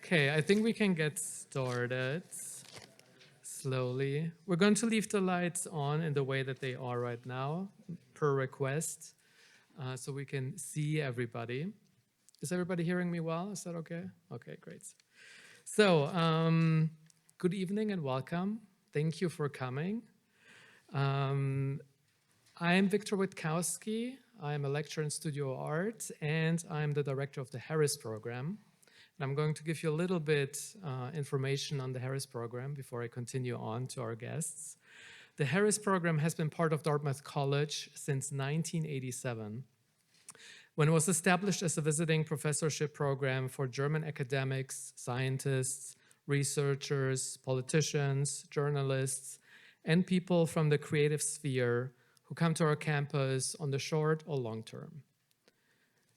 Okay, I think we can get started slowly. We're going to leave the lights on in the way that they are right now, per request, so we can see everybody. Is everybody hearing me well? Is that okay? Okay, great. So, good evening and welcome. Thank you for coming. I'm Victor Witkowski. I'm a lecturer in studio art, and I'm the director of the Harris program. And I'm going to give you a little bit information on the Harris program before I continue on to our guests. The Harris program has been part of Dartmouth College since 1987, when it was established as a visiting professorship program for German academics, scientists, researchers, politicians, journalists, and people from the creative sphere who come to our campus on the short or long term.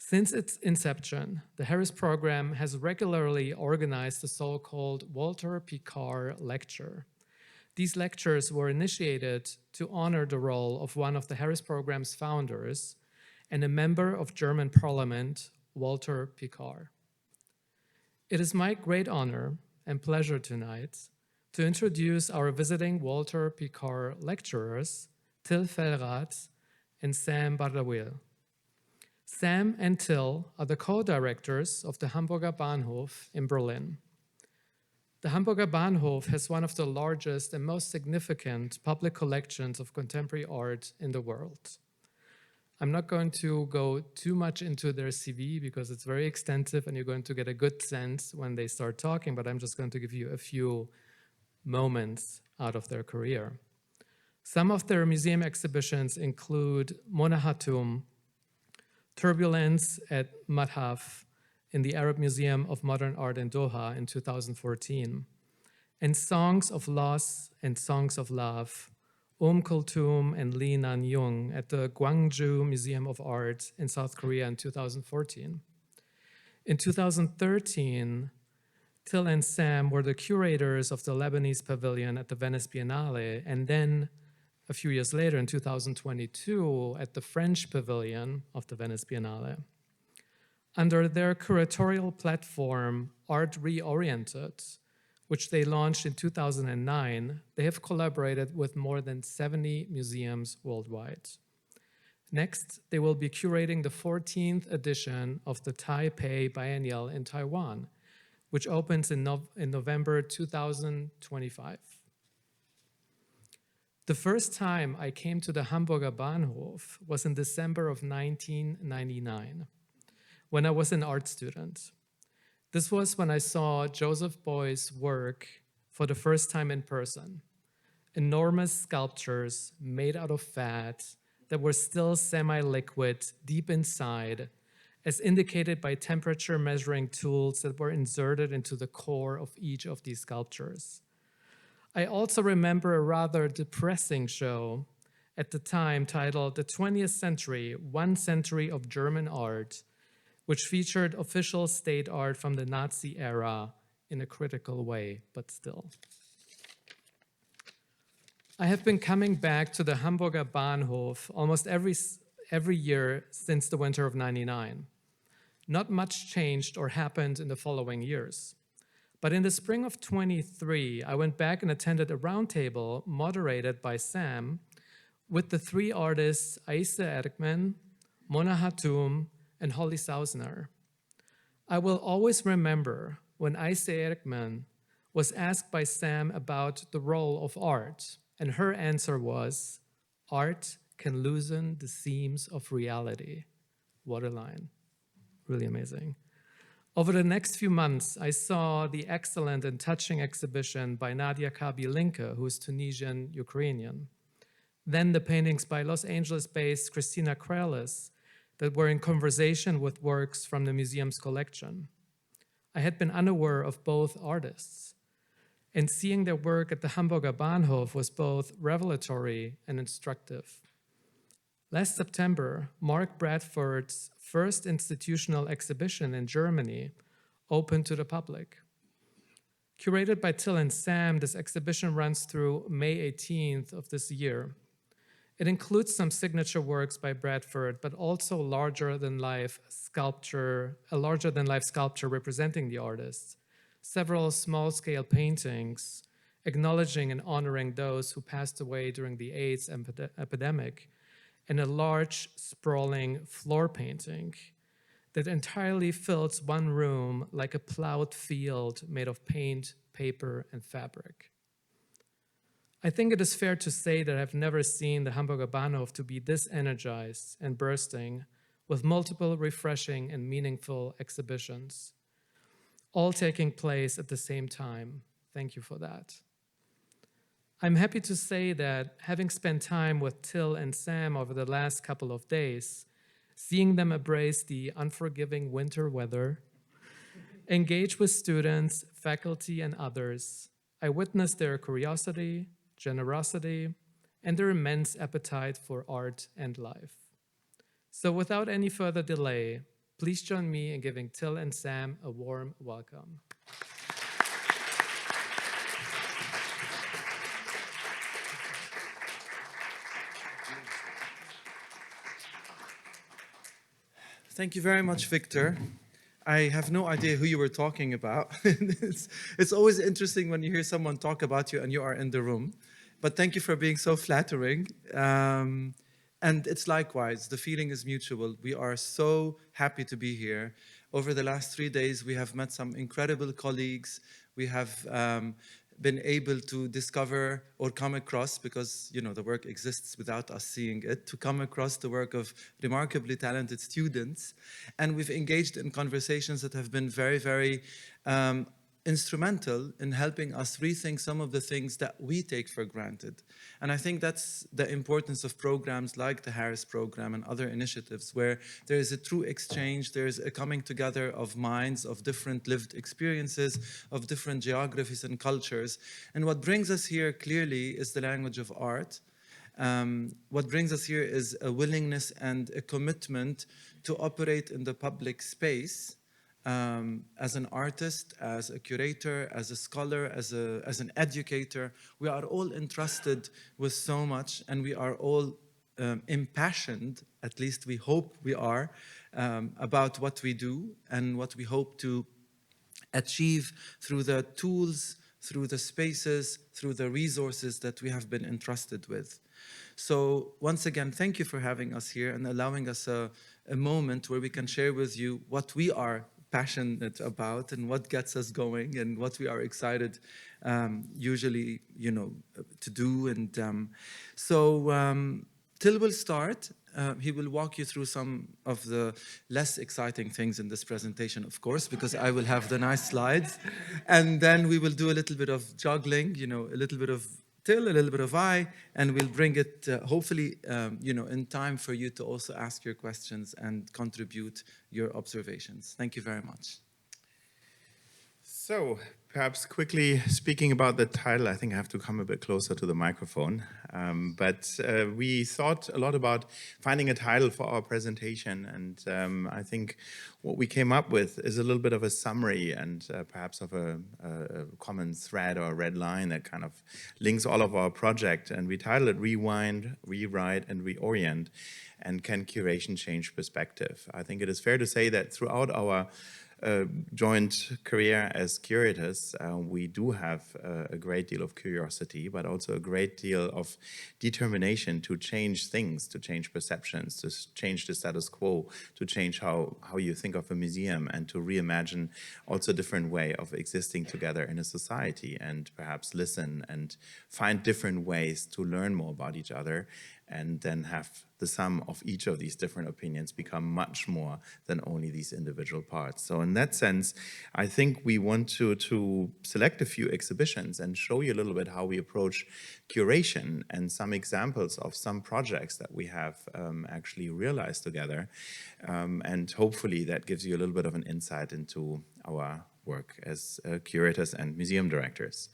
Since its inception, the Harris program has regularly organized the so-called Walter Picard Lecture. These lectures were initiated to honor the role of one of the Harris program's founders and a member of German parliament, Walter Picard. It is my great honor and pleasure tonight to introduce our visiting Walter Picard lecturers, Till Fellrath and Sam Bardaouil. Sam and Till are the co-directors of the Hamburger Bahnhof in Berlin. The Hamburger Bahnhof has one of the largest and most significant public collections of contemporary art in the world. I'm not going to go too much into their CV because it's very extensive and you're going to get a good sense when they start talking, but I'm just going to give you a few moments out of their career. Some of their museum exhibitions include Monahatum, Turbulence at Madhaf in the Arab Museum of Modern Art in Doha in 2014, and Songs of Loss and Songs of Love, Kulthum and Lee Nan-young at the Gwangju Museum of Art in South Korea in 2014. In 2013, Till and Sam were the curators of the Lebanese pavilion at the Venice Biennale, and then a few years later, in 2022, at the French pavilion of the Venice Biennale. Under their curatorial platform, Art Reoriented, which they launched in 2009, they have collaborated with more than 70 museums worldwide. Next, they will be curating the 14th edition of the Taipei Biennial in Taiwan, which opens in November 2025. The first time I came to the Hamburger Bahnhof was in December of 1999, when I was an art student. This was when I saw Joseph Beuys' work for the first time in person. Enormous sculptures made out of fat that were still semi-liquid deep inside, as indicated by temperature measuring tools that were inserted into the core of each of these sculptures. I also remember a rather depressing show at the time titled The 20th Century, 1 Century of German Art, which featured official state art from the Nazi era in a critical way, but still. I have been coming back to the Hamburger Bahnhof almost every year since the winter of '99. Not much changed or happened in the following years. But in the spring of 23, I went back and attended a roundtable moderated by Sam with the 3 artists Aise Erkman, Mona Hatoum, and Holly Sausner. I will always remember when Aise Erkman was asked by Sam about the role of art, and her answer was, "Art can loosen the seams of reality." What a line. Really amazing. Over the next few months, I saw the excellent and touching exhibition by Nadia Kabi-Linke, who is Tunisian-Ukrainian. Then the paintings by Los Angeles-based Christina Krellis that were in conversation with works from the museum's collection. I had been unaware of both artists, and seeing their work at the Hamburger Bahnhof was both revelatory and instructive. Last September, Mark Bradford's first institutional exhibition in Germany opened to the public. Curated by Till and Sam, this exhibition runs through May 18th of this year. It includes some signature works by Bradford, but also a larger-than-life sculpture representing the artist, several small-scale paintings acknowledging and honoring those who passed away during the AIDS epidemic, and a large, sprawling floor painting that entirely fills one room like a plowed field made of paint, paper, and fabric. I think it is fair to say that I've never seen the Hamburger Bahnhof to be this energized and bursting with multiple refreshing and meaningful exhibitions, all taking place at the same time. Thank you for that. I'm happy to say that having spent time with Till and Sam over the last couple of days, seeing them embrace the unforgiving winter weather, engage with students, faculty, and others, I witnessed their curiosity, generosity, and their immense appetite for art and life. So without any further delay, please join me in giving Till and Sam a warm welcome. Thank you very much, Victor. I have no idea who you were talking about. It's always interesting when you hear someone talk about you and you are in the room. But thank you for being so flattering. And it's likewise, the feeling is mutual. We are so happy to be here. Over the last 3 days, we have met some incredible colleagues. We have been able to discover or come across, because the work exists without us seeing it, to come across the work of remarkably talented students. And we've engaged in conversations that have been very, very instrumental in helping us rethink some of the things that we take for granted. And I think that's the importance of programs like the Harris program and other initiatives, where there is a true exchange, there is a coming together of minds, of different lived experiences, of different geographies and cultures. And what brings us here clearly is the language of art. What brings us here is a willingness and a commitment to operate in the public space as an artist, as a curator, as a scholar, as an educator. We are all entrusted with so much, and we are all impassioned, at least we hope we are, about what we do and what we hope to achieve through the tools, through the spaces, through the resources that we have been entrusted with. So once again, thank you for having us here and allowing us a moment where we can share with you what we are passionate about and what gets us going and what we are excited usually to do. And Till will start. He will walk you through some of the less exciting things in this presentation, of course, because I will have the nice slides. And then we will do a little bit of juggling, a little bit of Till, a little bit of I, and we'll bring it hopefully in time for you to also ask your questions and contribute your observations. Thank you very much. So perhaps quickly speaking about the title, I think I have to come a bit closer to the microphone. But we thought a lot about finding a title for our presentation, and I think what we came up with is a little bit of a summary and perhaps of a common thread or a red line that kind of links all of our project. And we titled it Rewind, Rewrite, and Reorient, and Can Curation Change Perspective? I think it is fair to say that throughout our joint career as curators, we do have a great deal of curiosity, but also a great deal of determination to change things, to change perceptions, to change the status quo, to change how you think of a museum, and to reimagine also a different way of existing together in a society, and perhaps listen and find different ways to learn more about each other, and then have the sum of each of these different opinions become much more than only these individual parts. So in that sense, I think we want to select a few exhibitions and show you a little bit how we approach curation and some examples of some projects that we have actually realized together. And hopefully that gives you a little bit of an insight into our work as curators and museum directors.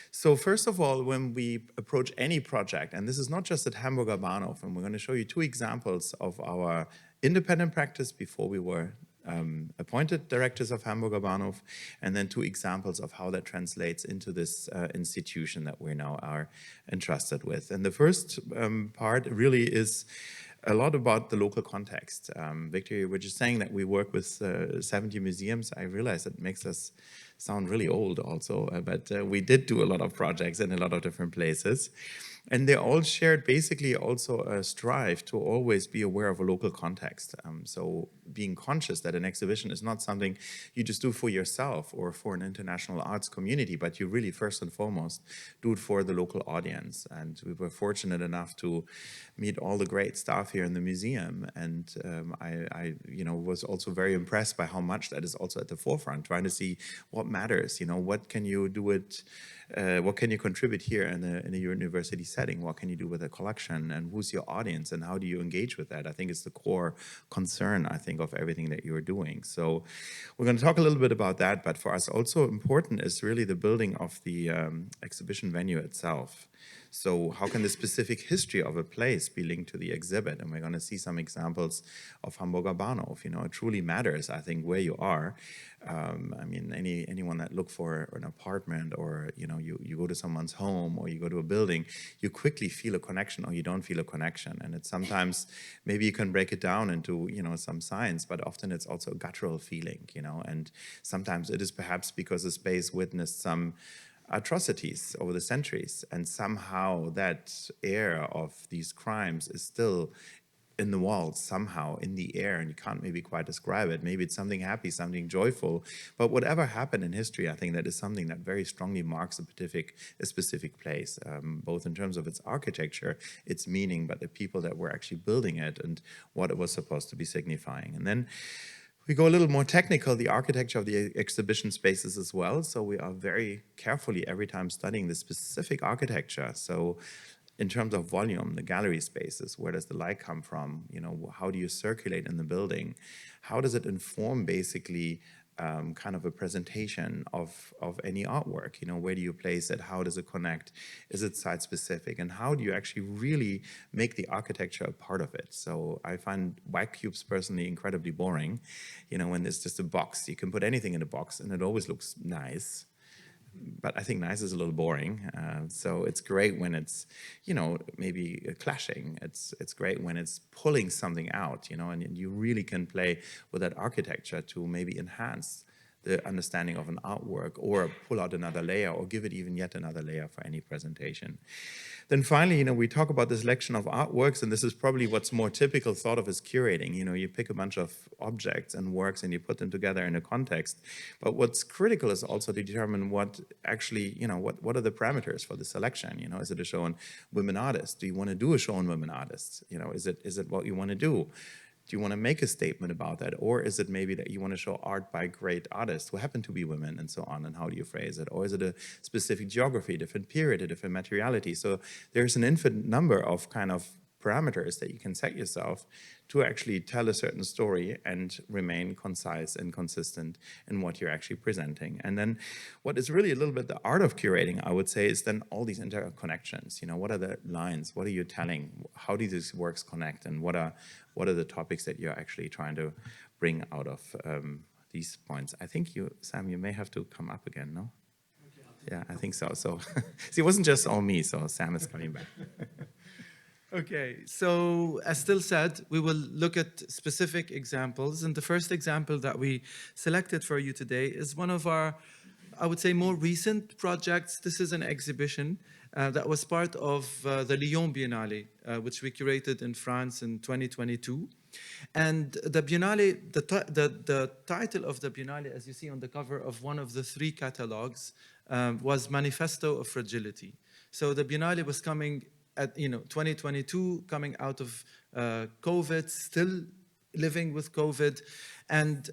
So first of all, when we approach any project, and this is not just at Hamburger Bahnhof, and we're going to show you two examples of our independent practice before we were appointed directors of Hamburger Bahnhof, and then two examples of how that translates into this institution that we now are entrusted with. And the first part really is a lot about the local context. Victor, you were just saying that we work with 70 museums. I realize it makes us sound really old also, but we did do a lot of projects in a lot of different places. And they all shared basically also a strive to always be aware of a local context. So being conscious that an exhibition is not something you just do for yourself or for an international arts community, but you really first and foremost do it for the local audience. And we were fortunate enough to meet all the great staff here in the museum. And I was also very impressed by how much that is also at the forefront, trying to see what matters, what can you do it, what can you contribute here in a university setting? What can you do with a collection? And who's your audience? And how do you engage with that? I think it's the core concern, I think, of everything that you're doing. So we're going to talk a little bit about that. But for us also important is really the building of the exhibition venue itself. So how can the specific history of a place be linked to the exhibit? And we're going to see some examples of Hamburger Bahnhof. It truly matters, I think, where you are. I mean, anyone that look for an apartment, or you go to someone's home, or you go to a building, you quickly feel a connection, or you don't feel a connection. And it's sometimes, maybe you can break it down into some science, but often it's also a guttural feeling. And sometimes it is perhaps because a space witnessed some atrocities over the centuries, and somehow that air of these crimes is still in the walls, somehow in the air, and you can't maybe quite describe it. Maybe it's something happy, something joyful, but whatever happened in history, I think that is something that very strongly marks a specific place, both in terms of its architecture, its meaning, but the people that were actually building it and what it was supposed to be signifying. And then we go a little more technical, the architecture of the exhibition spaces as well. So we are very carefully every time studying the specific architecture. So in terms of volume, the gallery spaces, where does the light come from? How do you circulate in the building? How does it inform basically kind of a presentation of any artwork? Where do you place it? How does it connect? Is it site specific? And how do you actually really make the architecture a part of it? So I find white cubes personally incredibly boring. When there's just a box, you can put anything in a box and it always looks nice. But I think nice is a little boring. So it's great when it's, maybe clashing. It's great when it's pulling something out, and you really can play with that architecture to maybe enhance the understanding of an artwork, or pull out another layer, or give it even yet another layer for any presentation. Then finally, we talk about this selection of artworks, and this is probably what's more typical thought of as curating. You pick a bunch of objects and works and you put them together in a context. But what's critical is also to determine what actually, what are the parameters for the selection? Is it a show on women artists? Do you want to do a show on women artists? Is it what you want to do? Do you want to make a statement about that? Or is it maybe that you want to show art by great artists who happen to be women and so on, and how do you phrase it? Or is it a specific geography, a different period, a different materiality? So there's an infinite number of kind of parameters that you can set yourself to actually tell a certain story and remain concise and consistent in what you're actually presenting. And then what is really a little bit the art of curating, I would say, is then all these interconnections. What are the lines? What are you telling? How do these works connect? And what are the topics that you're actually trying to bring out of these points? I think Sam, you may have to come up again, no? Yeah, I think so. So see, it wasn't just all me, so Sam is coming back. Okay, so as Still said, we will look at specific examples. And the first example that we selected for you today is one of our, I would say, more recent projects. This is an exhibition that was part of the Lyon Biennale, which we curated in France in 2022. And the Biennale, the title of the Biennale, as you see on the cover of one of the 3 catalogs, was Manifesto of Fragility. So the Biennale was coming at 2022, coming out of COVID, still living with COVID. And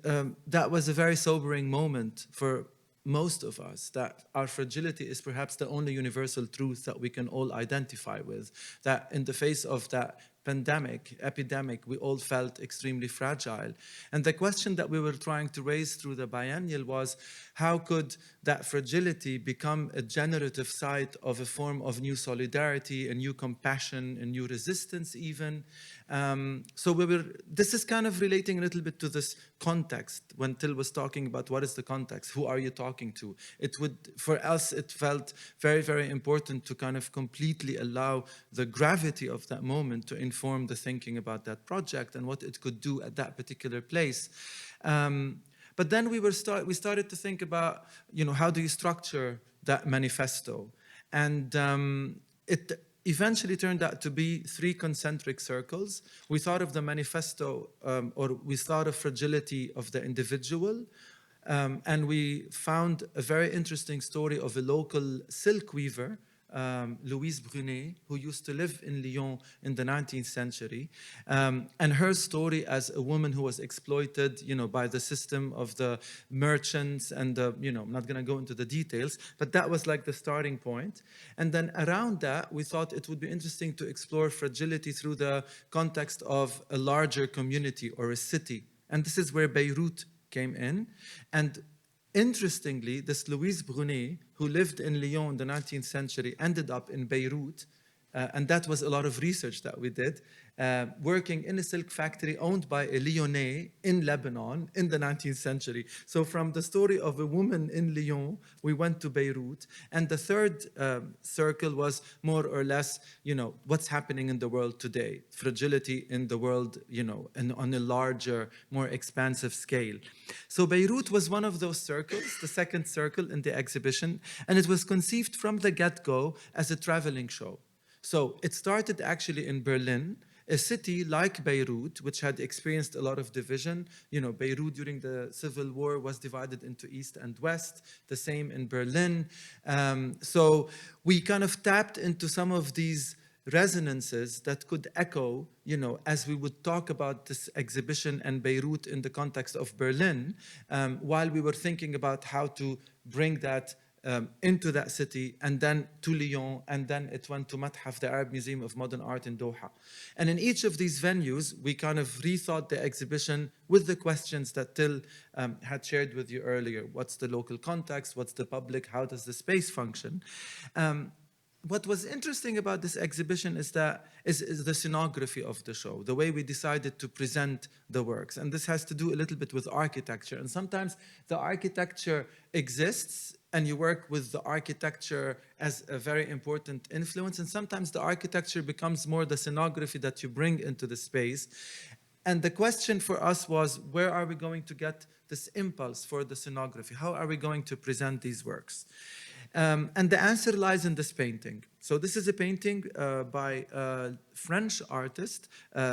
that was a very sobering moment for most of us, that our fragility is perhaps the only universal truth that we can all identify with, that in the face of that epidemic, we all felt extremely fragile. And the question that we were trying to raise through the biennial was, how could that fragility become a generative site of a form of new solidarity, a new compassion, a new resistance even? This is kind of relating a little bit to this context, when Till was talking about what is the context, who are you talking to? For us, it felt very, very important to kind of completely allow the gravity of that moment to inform the thinking about that project and what it could do at that particular place. But then we started to think about, how do you structure that manifesto? And it eventually turned out to be 3 concentric circles. We thought of the manifesto, or we thought of fragility of the individual, and we found a very interesting story of a local silk weaver, Louise Brunet, who used to live in Lyon in the 19th century, and her story as a woman who was exploited, by the system of the merchants and the, I'm not going to go into the details, but that was like the starting point. And then around that, we thought it would be interesting to explore fragility through the context of a larger community or a city. And this is where Beirut came in. And interestingly, this Louise Brunet, who lived in Lyon in the 19th century, ended up in Beirut, and that was a lot of research that we did, working in a silk factory owned by a Lyonnais in Lebanon in the 19th century. So from the story of a woman in Lyon, we went to Beirut. And the third circle was more or less, what's happening in the world today, fragility in the world, and on a larger, more expansive scale. So Beirut was one of those circles, the second circle in the exhibition, and it was conceived from the get-go as a traveling show. So it started actually in Berlin, a city like Beirut, which had experienced a lot of division. Beirut during the Civil War was divided into East and West, the same in Berlin. So we kind of tapped into some of these resonances that could echo, as we would talk about this exhibition and Beirut in the context of Berlin, while we were thinking about how to bring that into that city, and then to Lyon, and then it went to Mathaf, the Arab Museum of Modern Art in Doha. And in each of these venues, we kind of rethought the exhibition with the questions that Till had shared with you earlier. What's the local context? What's the public? How does the space function? What was interesting about this exhibition is the scenography of the show, the way we decided to present the works. And this has to do a little bit with architecture. And sometimes the architecture exists, and you work with the architecture as a very important influence. And sometimes the architecture becomes more the scenography that you bring into the space. And the question for us was, where are we going to get this impulse for the scenography? How are we going to present these works? And the answer lies in this painting. So this is a painting by a French artist,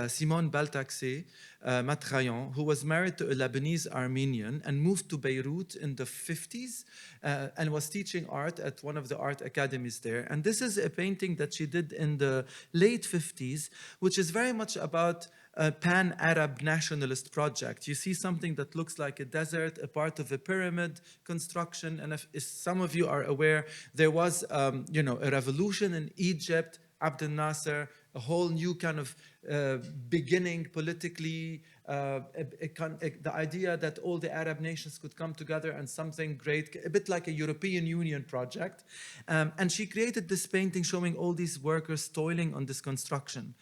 Simone Beltaxé Matrayan, who was married to a Lebanese Armenian and moved to Beirut in the 50s and was teaching art at one of the art academies there. And this is a painting that she did in the late 50s, which is very much about a pan-Arab nationalist project. You see something that looks like a desert, a part of a pyramid construction. And if some of you are aware, there was a revolution in Egypt, Abdel Nasser, a whole new kind of beginning politically, the idea that all the Arab nations could come together and something great, a bit like a European Union project. And she created this painting showing all these workers toiling on this construction.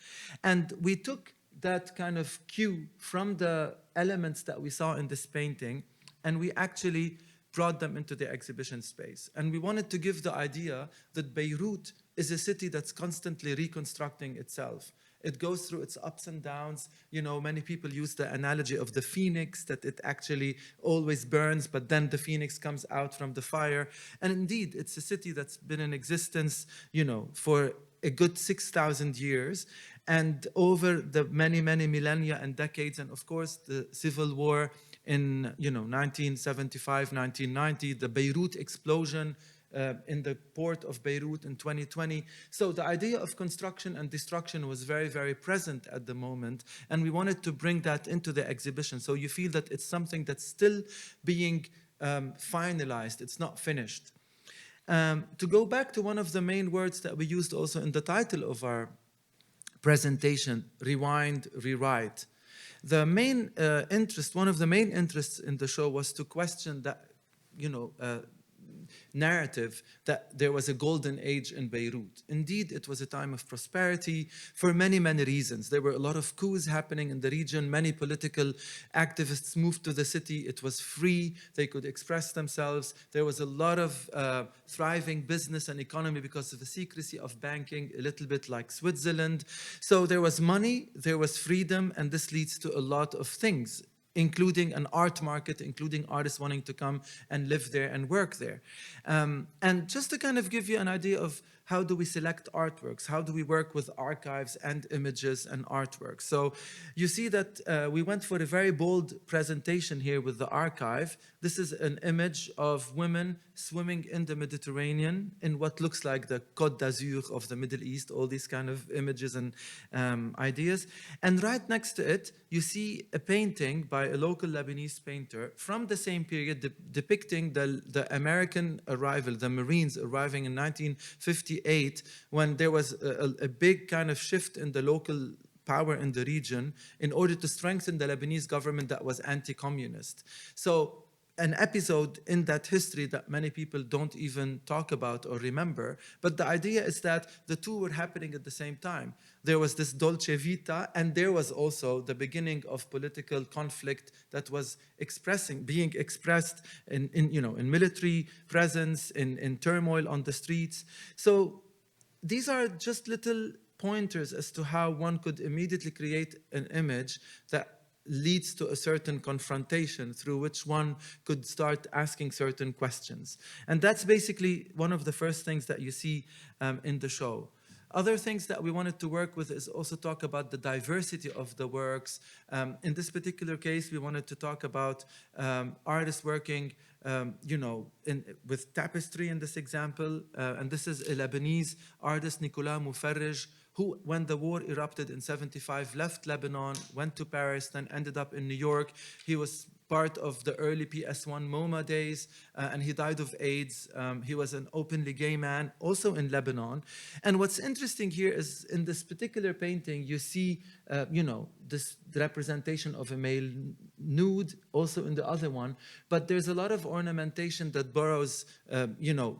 And we took that kind of cue from the elements that we saw in this painting, and we actually brought them into the exhibition space. And we wanted to give the idea that Beirut is a city that's constantly reconstructing itself. It goes through its ups and downs. Many people use the analogy of the phoenix, that it actually always burns, but then the phoenix comes out from the fire. And indeed, it's a city that's been in existence, for a good 6,000 years. And over the many, many millennia and decades, and of course, the Civil War in 1975, 1990, the Beirut explosion in the port of Beirut in 2020. So the idea of construction and destruction was very, very present at the moment. And we wanted to bring that into the exhibition. So you feel that it's something that's still being finalized. It's not finished. To go back to one of the main words that we used also in the title of our presentation, rewind, rewrite. The main one of the main interests in the show was to question that, narrative that there was a golden age in Beirut. Indeed, it was a time of prosperity for many, many reasons. There were a lot of coups happening in the region. Many political activists moved to the city. It was free. They could express themselves. There was a lot of thriving business and economy because of the secrecy of banking, a little bit like Switzerland. So there was money, there was freedom, and this leads to a lot of things, including an art market, including artists wanting to come and live there and work there. And just to kind of give you an idea of how do we select artworks, how do we work with archives and images and artworks. So you see that we went for a very bold presentation here with the archive. This is an image of women swimming in the Mediterranean in what looks like the Côte d'Azur of the Middle East, all these kind of images and ideas. And right next to it, you see a painting by a local Lebanese painter from the same period depicting the American arrival, the Marines arriving in 1958, when there was a big kind of shift in the local power in the region in order to strengthen the Lebanese government that was anti-communist. So an episode in that history that many people don't even talk about or remember. But the idea is that the two were happening at the same time. There was this Dolce Vita, and there was also the beginning of political conflict that was being expressed in military presence, in turmoil on the streets. So these are just little pointers as to how one could immediately create an image that leads to a certain confrontation through which one could start asking certain questions. And that's basically one of the first things that you see in the show. Other things that we wanted to work with is also talk about the diversity of the works. In this particular case, we wanted to talk about artists working with tapestry in this example. And this is a Lebanese artist, Nicolas Moufarrij, who, when the war erupted in 1975, left Lebanon, went to Paris, then ended up in New York. He was part of the early PS1 MoMA days, and he died of AIDS. He was an openly gay man, also in Lebanon. And what's interesting here is in this particular painting, you see, this representation of a male nude, also in the other one, but there's a lot of ornamentation that borrows,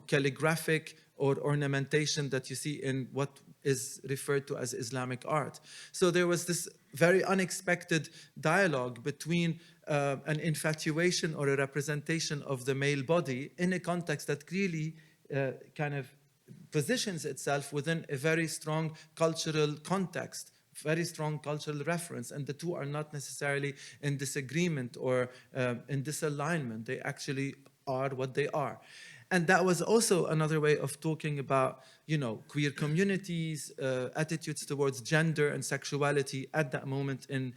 calligraphic or ornamentation that you see in what is referred to as Islamic art. So there was this very unexpected dialogue between an infatuation or a representation of the male body in a context that clearly kind of positions itself within a very strong cultural context, very strong cultural reference, and the two are not necessarily in disagreement or in disalignment. They actually are what they are. And that was also another way of talking about, queer communities, attitudes towards gender and sexuality at that moment in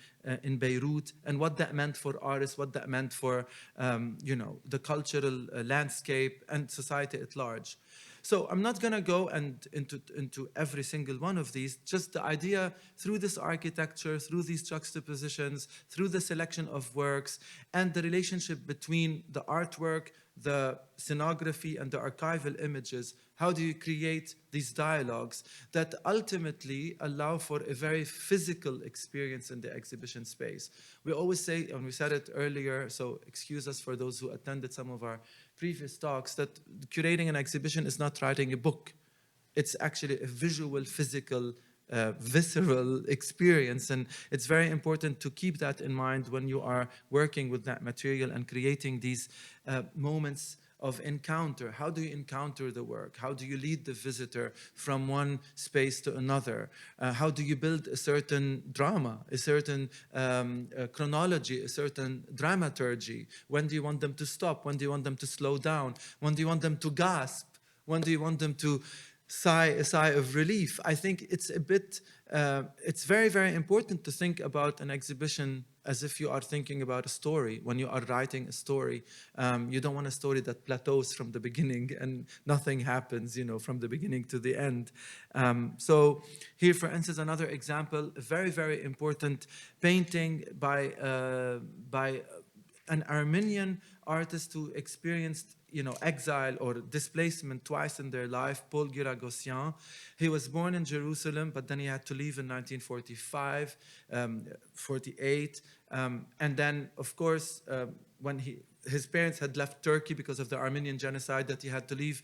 Beirut, and what that meant for artists, what that meant for, the cultural landscape and society at large. So I'm not going to go into every single one of these, just the idea through this architecture, through these juxtapositions, through the selection of works, and the relationship between the artwork, the scenography, and the archival images. How do you create these dialogues that ultimately allow for a very physical experience in the exhibition space? We always say, and we said it earlier, so excuse us for those who attended some of our previous talks, that curating an exhibition is not writing a book. It's actually a visual, physical, visceral experience, and it's very important to keep that in mind when you are working with that material and creating these moments of encounter. How do you encounter the work? How do you lead the visitor from one space to another? How do you build a certain drama, a certain chronology, a certain dramaturgy? When do you want them to stop? When do you want them to slow down? When do you want them to gasp? When do you want them to sigh a sigh of relief? I think it's it's very, very important to think about an exhibition as if you are thinking about a story. When you are writing a story, you don't want a story that plateaus from the beginning and nothing happens, from the beginning to the end. So here, for instance, another example, a very, very important painting by an Armenian artist who experienced exile or displacement twice in their life, Paul Giragosyan. He was born in Jerusalem, but then he had to leave in 1945, 48. And then, of course, when he his parents had left Turkey because of the Armenian genocide, that he had to leave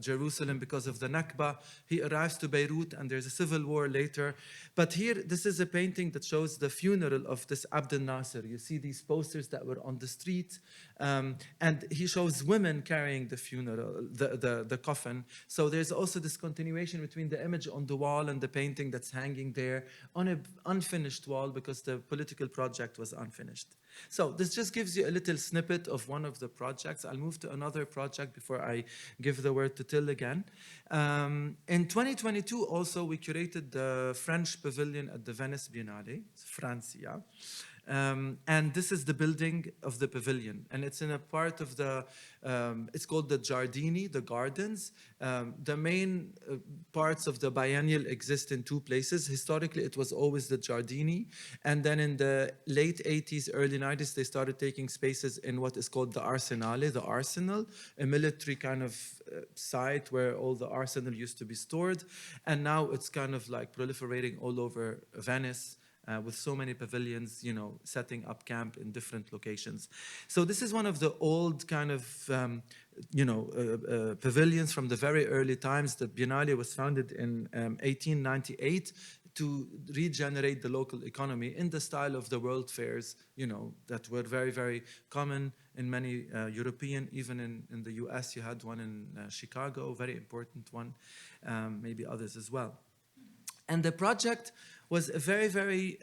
Jerusalem because of the Nakba. He arrives to Beirut and there's a civil war later. But here, this is a painting that shows the funeral of this Abdel Nasser. You see these posters that were on the street, and he shows women carrying the funeral, the coffin. So there's also this continuation between the image on the wall and the painting that's hanging there on an unfinished wall because the political project was unfinished. So this just gives you a little snippet of one of the projects. I'll move to another project before I give the word to Till again. In 2022 also, we curated the French pavilion at the Venice Biennale, Francia. And this is the building of the pavilion. And it's in a part of the, it's called the Giardini, the gardens. The main parts of the biennial exist in two places. Historically, it was always the Giardini. And then in the late 80s, early 90s, they started taking spaces in what is called the Arsenale, the arsenal, a military kind of site where all the arsenal used to be stored. And now it's kind of like proliferating all over Venice. With so many pavilions, you know, setting up camp in different locations. So this is one of the old kind of, pavilions from the very early times. The Biennale was founded in 1898 to regenerate the local economy in the style of the world fairs, you know, that were very, very common in many European, even in the US, you had one in Chicago, very important one, maybe others as well. And the project was a very, very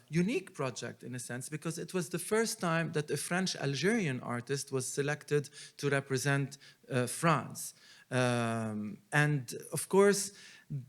unique project in a sense, because it was the first time that a French-Algerian artist was selected to represent France. And of course,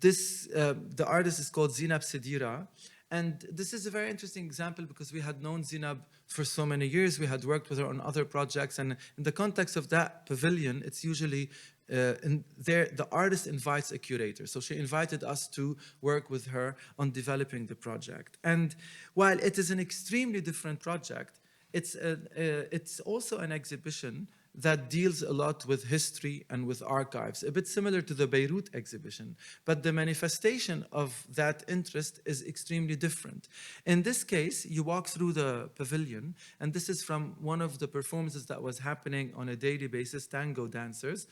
this, the artist is called Zinab Sedira. And this is a very interesting example because we had known Zinab for so many years. We had worked with her on other projects. And in the context of that pavilion, it's usually the artist invites a curator. So she invited us to work with her on developing the project. And while it is an extremely different project, it's also an exhibition that deals a lot with history and with archives, a bit similar to the Beirut exhibition. But the manifestation of that interest is extremely different. In this case, you walk through the pavilion, and this is from one of the performances that was happening on a daily basis, tango dancers.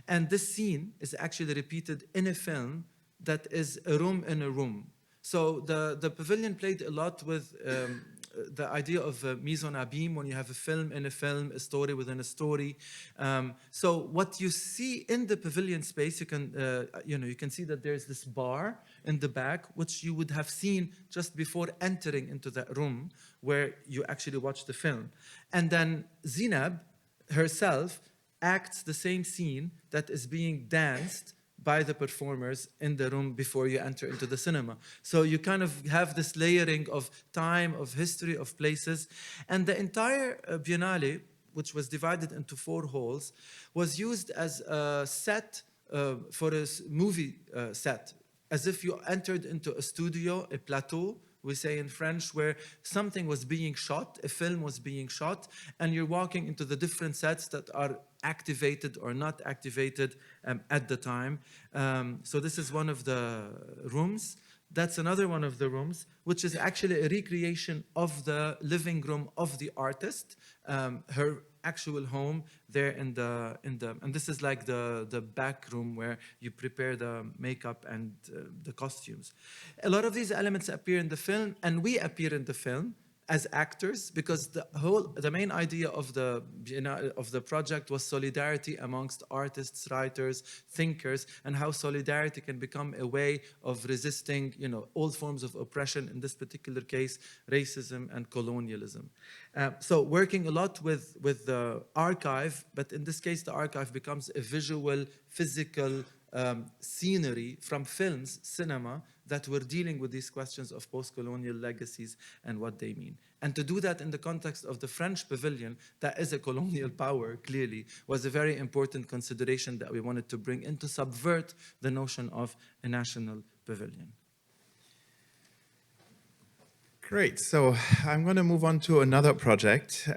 And this scene is actually repeated in a film that is a room in a room. So the pavilion played a lot with the idea of mise en abîme, when you have a film in a film, a story within a story. So what you see in the pavilion space, you can see that there's this bar in the back, which you would have seen just before entering into that room where you actually watch the film. And then Zinab herself acts the same scene that is being danced by the performers in the room before you enter into the cinema. So you kind of have this layering of time, of history, of places. And the entire Biennale, which was divided into 4 halls, was used as a set for a movie set, as if you entered into a studio, a plateau, we say in French, where something was being shot, a film was being shot, and you're walking into the different sets that are activated or not activated at the time. So this is one of the rooms. That's another one of the rooms, which is actually a recreation of the living room of the artist, her actual home there and this is like the back room where you prepare the makeup and the costumes. A lot of these elements appear in the film, and we appear in the film as actors, because the main idea of the project was solidarity amongst artists, writers, thinkers, and how solidarity can become a way of resisting, all forms of oppression, in this particular case, racism and colonialism. So working a lot with the archive, but in this case, the archive becomes a visual, physical scenery from films, cinema, that were dealing with these questions of post-colonial legacies and what they mean. And to do that in the context of the French pavilion, that is a colonial power, clearly, was a very important consideration that we wanted to bring in to subvert the notion of a national pavilion. Great. So I'm going to move on to another project,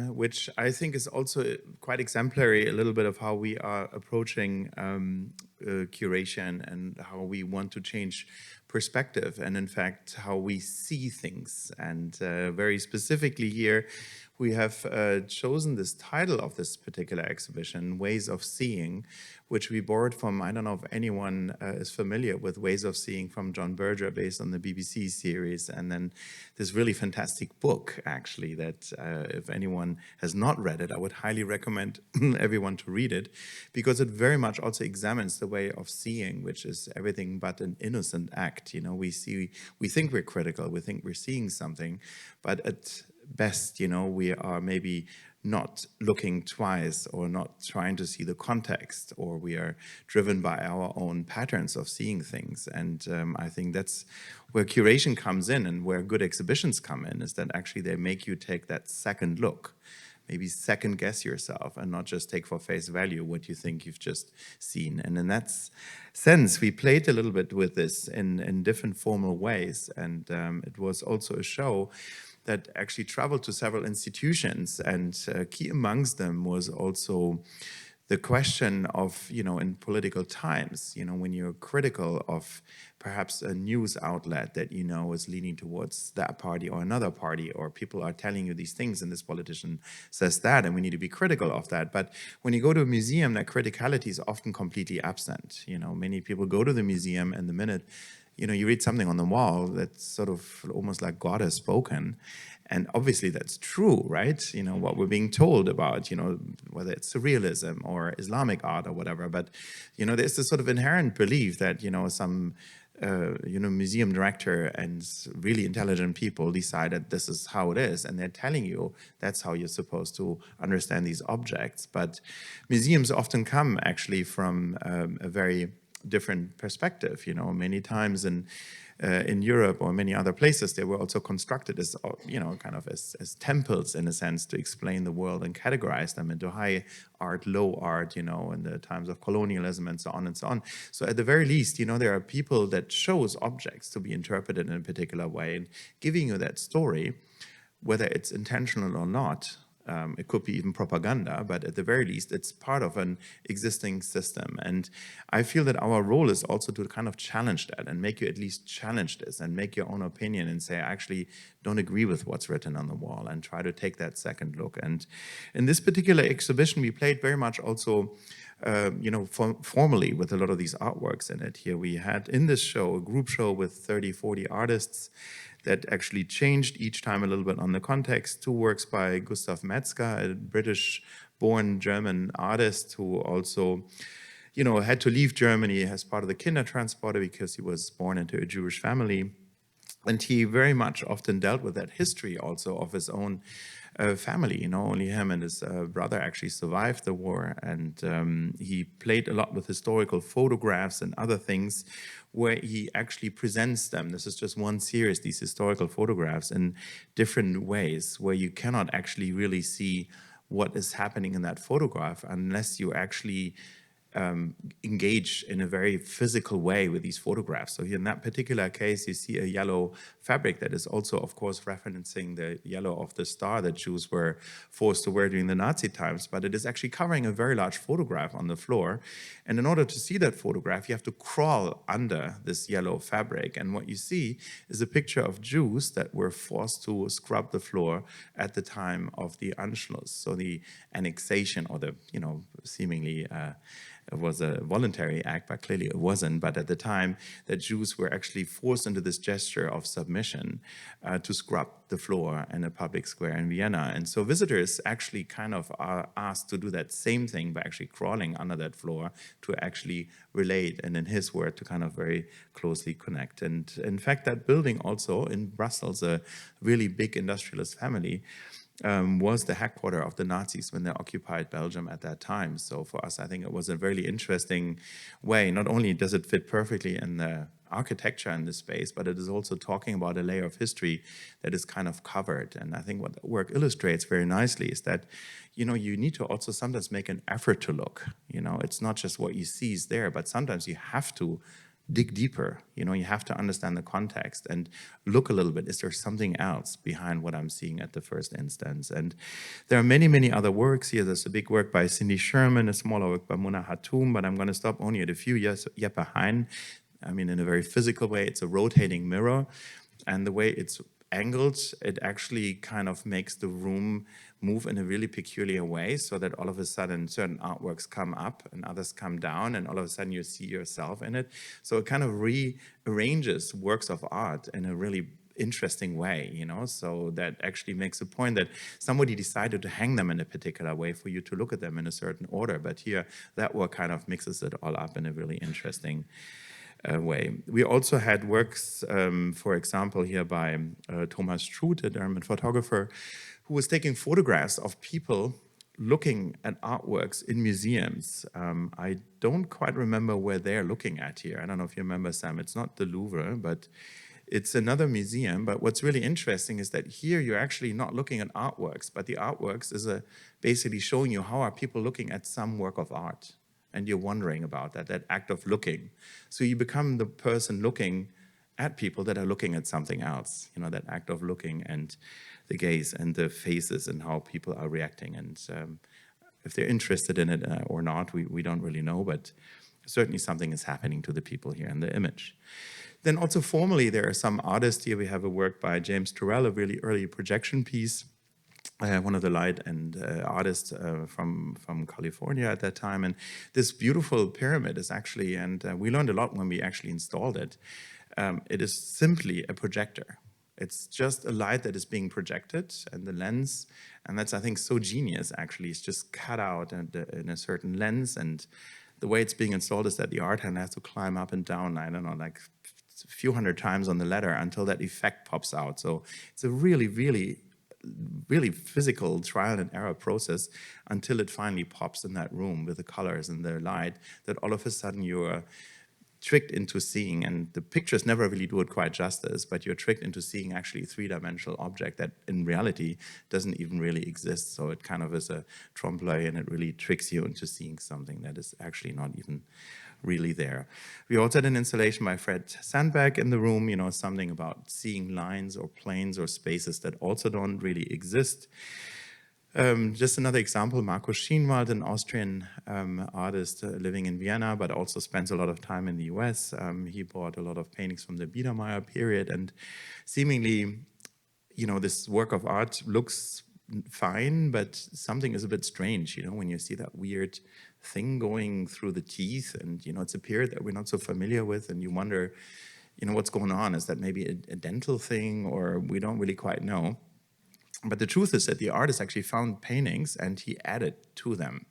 which I think is also quite exemplary, a little bit of how we are approaching curation and how we want to change perspective and, in fact, how we see things. And very specifically here, we have chosen this title of this particular exhibition, Ways of Seeing, which we borrowed from, I don't know if anyone is familiar with Ways of Seeing from John Berger, based on the BBC series, and then this really fantastic book, actually, that if anyone has not read it, I would highly recommend everyone to read it, because it very much also examines the way of seeing, which is everything but an innocent act. You know, we think we're critical, we think we're seeing something, but at best, you know, we are maybe not looking twice or not trying to see the context, or we are driven by our own patterns of seeing things. And I think that's where curation comes in, and where good exhibitions come in, is that actually they make you take that second look, maybe second guess yourself, and not just take for face value what you think you've just seen. And in that sense, we played a little bit with this in different formal ways. And it was also a show that actually traveled to several institutions, and key amongst them was also the question of, you know, in political times, you know, when you're critical of perhaps a news outlet that, you know, is leaning towards that party or another party, or people are telling you these things and this politician says that, and we need to be critical of that. But when you go to a museum, that criticality is often completely absent. You know, many people go to the museum, and the minute, you know, you read something on the wall that's sort of almost like God has spoken. And obviously that's true, right? You know, what we're being told about, you know, whether it's surrealism or Islamic art or whatever. But, you know, there's this sort of inherent belief that, you know, some, you know, museum director and really intelligent people decided this is how it is. And they're telling you that's how you're supposed to understand these objects. But museums often come actually from a very different perspective. You know, many times in Europe or many other places, they were also constructed as, you know, kind of as temples, in a sense, to explain the world and categorize them into high art, low art, you know, in the times of colonialism and so on and so on. So at the very least, you know, there are people that chose objects to be interpreted in a particular way, and giving you that story, whether it's intentional or not. It could be even propaganda, but at the very least, it's part of an existing system. And I feel that our role is also to kind of challenge that, and make you at least challenge this and make your own opinion and say, I actually don't agree with what's written on the wall, and try to take that second look. And in this particular exhibition, we played very much also you know, formally with a lot of these artworks in it. Here we had in this show, a group show with 30, 40 artists that actually changed each time a little bit on the context. Two works by Gustav Metzger, a British-born German artist who also, you know, had to leave Germany as part of the Kindertransporter because he was born into a Jewish family. And he very much often dealt with that history also of his own family. You know, only him and his brother actually survived the war. And he played a lot with historical photographs and other things, where he actually presents them. This is just one series, these historical photographs, in different ways, where you cannot actually really see what is happening in that photograph unless you actually engage in a very physical way with these photographs. So here in that particular case, you see a yellow fabric that is also, of course, referencing the yellow of the star that Jews were forced to wear during the Nazi times, but it is actually covering a very large photograph on the floor. And in order to see that photograph, you have to crawl under this yellow fabric. And what you see is a picture of Jews that were forced to scrub the floor at the time of the Anschluss, so the annexation, or the, you know, seemingly it was a voluntary act, but clearly it wasn't. But at the time, that Jews were actually forced into this gesture of submission to scrub the floor in a public square in Vienna. And so visitors actually kind of are asked to do that same thing by actually crawling under that floor to actually relate, and in his word, to kind of very closely connect. And in fact, that building also in Brussels, a really big industrialist family, was the headquarters of the Nazis when they occupied Belgium at that time. So for us, I think it was a really interesting way. Not only does it fit perfectly in the architecture in this space, but it is also talking about a layer of history that is kind of covered. And I think what the work illustrates very nicely is that, you know, you need to also sometimes make an effort to look. You know, it's not just what you see is there, but sometimes you have to dig deeper. You know, you have to understand the context and look a little bit. Is there something else behind what I'm seeing at the first instance? And there are many, many other works here. There's a big work by Cindy Sherman, a smaller work by Mona Hatoum, but I'm going to stop only at a few. Yes, Jeppe Hein. I mean, in a very physical way, it's a rotating mirror. And the way it's angled, it actually kind of makes the room move in a really peculiar way, so that all of a sudden certain artworks come up and others come down, and all of a sudden you see yourself in it. So it kind of rearranges works of art in a really interesting way, you know, so that actually makes a point that somebody decided to hang them in a particular way for you to look at them in a certain order. But here, that work kind of mixes it all up in a really interesting way. We also had works, for example, here by Thomas Struth, a German photographer, who was taking photographs of people looking at artworks in museums. I don't quite remember where they're looking at here. I don't know if you remember, Sam. It's not the Louvre, but it's another museum. But what's really interesting is that here you're actually not looking at artworks, but the artworks is basically showing you how are people looking at some work of art. And you're wondering about that act of looking. So you become the person looking at people that are looking at something else, you know, that act of looking and the gaze and the faces and how people are reacting. And if they're interested in it or not, we don't really know, but certainly something is happening to the people here in the image. Then also formally, there are some artists here. We have a work by James Turrell, a really early projection piece, one of the light and artists from California at that time. And this beautiful pyramid is actually, and we learned a lot when we actually installed it, it is simply a projector. It's just a light that is being projected, and the lens, and that's, I think, so genius, actually. It's just cut out in a certain lens, and the way it's being installed is that the art hand has to climb up and down, I don't know, like a few hundred times on the ladder until that effect pops out. So it's a really, really, really physical trial and error process until it finally pops in that room with the colors and the light, that all of a sudden you're tricked into seeing, and the pictures never really do it quite justice, but you're tricked into seeing actually a three-dimensional object that in reality doesn't even really exist. So it kind of is a trompe-l'oeil, and it really tricks you into seeing something that is actually not even really there. We also had an installation by Fred Sandberg in the room, you know, something about seeing lines or planes or spaces that also don't really exist. Just another example, Markus Schienwald, an Austrian artist living in Vienna, but also spends a lot of time in the US. He bought a lot of paintings from the Biedermeier period, and seemingly, you know, this work of art looks fine, but something is a bit strange, you know, when you see that weird thing going through the teeth, and, you know, it's a period that we're not so familiar with, and you wonder, you know, what's going on? Is that maybe a dental thing, or we don't really quite know? But the truth is that the artist actually found paintings and he added to them.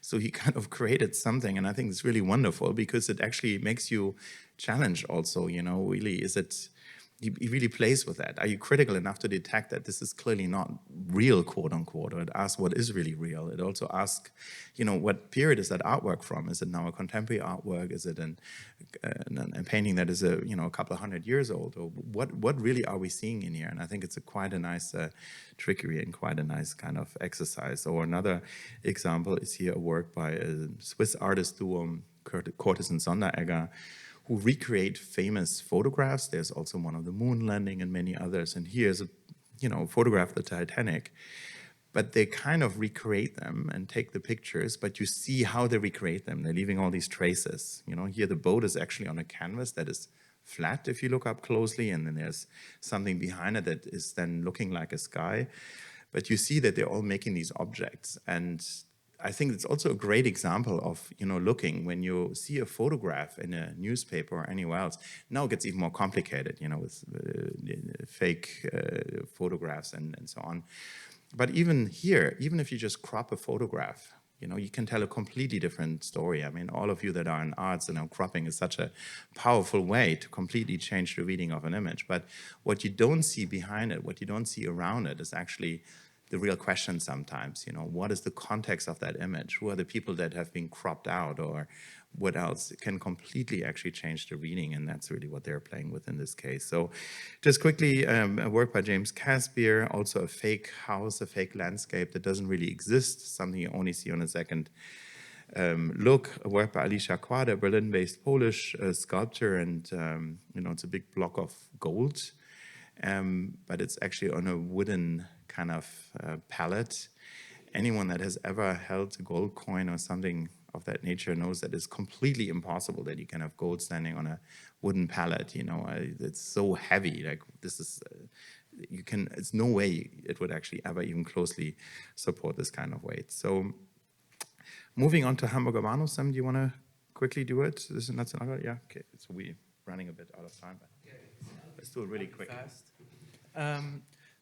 So he kind of created something, and I think it's really wonderful because it actually makes you challenge also, you know, really, is it, he really plays with that. Are you critical enough to detect that this is clearly not real, quote unquote, or it asks what is really real? It also asks, you know, what period is that artwork from? Is it now a contemporary artwork? Is it a painting that is a couple of 100 years old? Or what really are we seeing in here? And I think it's quite a nice trickery and quite a nice kind of exercise. Or another example is here a work by a Swiss artist duo, Cortes and Sonderegger, who recreate famous photographs. There's also one of the moon landing and many others. And here's a, you know, photograph of the Titanic. But they kind of recreate them and take the pictures, but you see how they recreate them. They're leaving all these traces. You know, here the boat is actually on a canvas that is flat if you look up closely, and then there's something behind it that is then looking like a sky. But you see that they're all making these objects. And I think it's also a great example of, you know, looking when you see a photograph in a newspaper or anywhere else. Now it gets even more complicated, you know, with fake photographs and so on. But even here, even if you just crop a photograph, you know, you can tell a completely different story. I mean, all of you that are in arts, you know, cropping is such a powerful way to completely change the reading of an image. But what you don't see behind it, what you don't see around it, is actually the real question sometimes, you know, what is the context of that image? Who are the people that have been cropped out, or what else? It can completely actually change the reading, and that's really what they're playing with in this case. So just quickly, a work by James Casimir, also a fake house, a fake landscape that doesn't really exist, something you only see on a second look. A work by Alicia Quade, a Berlin-based Polish sculptor, and, you know, it's a big block of gold, but it's actually on a wooden kind of palette. Anyone that has ever held a gold coin or something of that nature knows that it's completely impossible that you can have gold standing on a wooden palette. You know, it's so heavy. Like, this is it's no way it would actually ever even closely support this kind of weight. So moving on to Hamburger Bahnhof, Sam, do you want to quickly do it? This is not another, yeah, okay. So we're running a bit out of time, but let's do it really quick.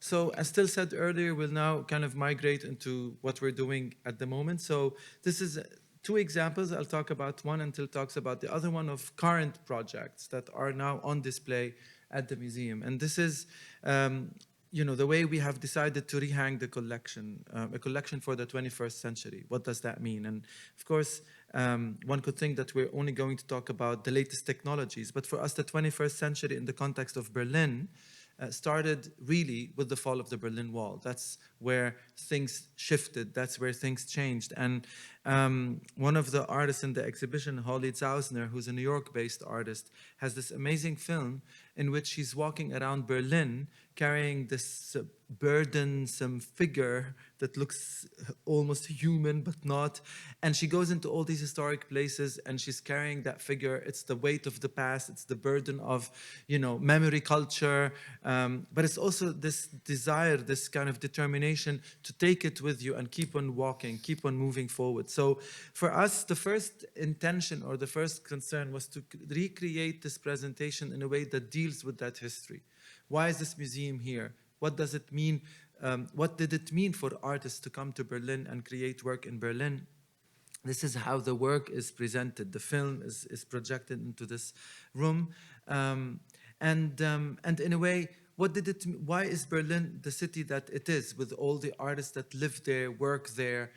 So as Still said earlier, we'll now kind of migrate into what we're doing at the moment. So this is two examples. I'll talk about one and Till talks about the other one of current projects that are now on display at the museum. And this is, the way we have decided to rehang the collection, a collection for the 21st century. What does that mean? And of course, one could think that we're only going to talk about the latest technologies, but for us, the 21st century in the context of Berlin started really with the fall of the Berlin Wall. That's where things shifted. That's where things changed. And one of the artists in the exhibition, Holly Zausner, who's a New York-based artist, has this amazing film in which she's walking around Berlin carrying this burdensome figure that looks almost human but not. And she goes into all these historic places and she's carrying that figure. It's the weight of the past. It's the burden of, memory culture. But it's also this desire, this kind of determination to take it with you and keep on walking, keep on moving forward. So for us, the first intention or the first concern was to recreate this presentation in a way that deals with that history. Why is this museum here? What does it mean? What did it mean for artists to come to Berlin and create work in Berlin? This is how the work is presented. The film is projected into this room. And in a way, why is Berlin the city that it is, with all the artists that live there, work there,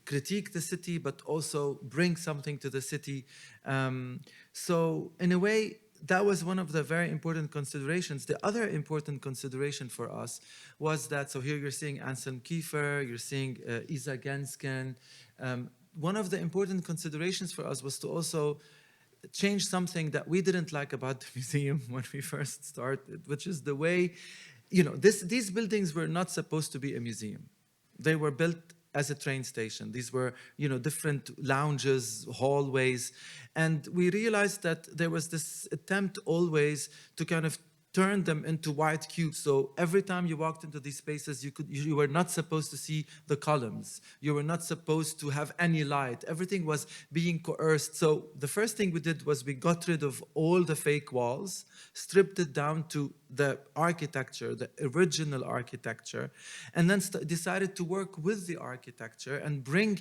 critique the city, but also bring something to the city? So in a way, that was one of the very important considerations. The other important consideration for us was that, so here you're seeing Anselm Kiefer, you're seeing Isa Gensken. One of the important considerations for us was to also change something that we didn't like about the museum when we first started, which is the way, these buildings were not supposed to be a museum. They were built as a train station. These were, different lounges, hallways. And we realized that there was this attempt always to kind of turn them into white cubes. So every time you walked into these spaces, you were not supposed to see the columns. You were not supposed to have any light. Everything was being coerced. So the first thing we did was we got rid of all the fake walls, stripped it down to the architecture, the original architecture, and then decided to work with the architecture and bring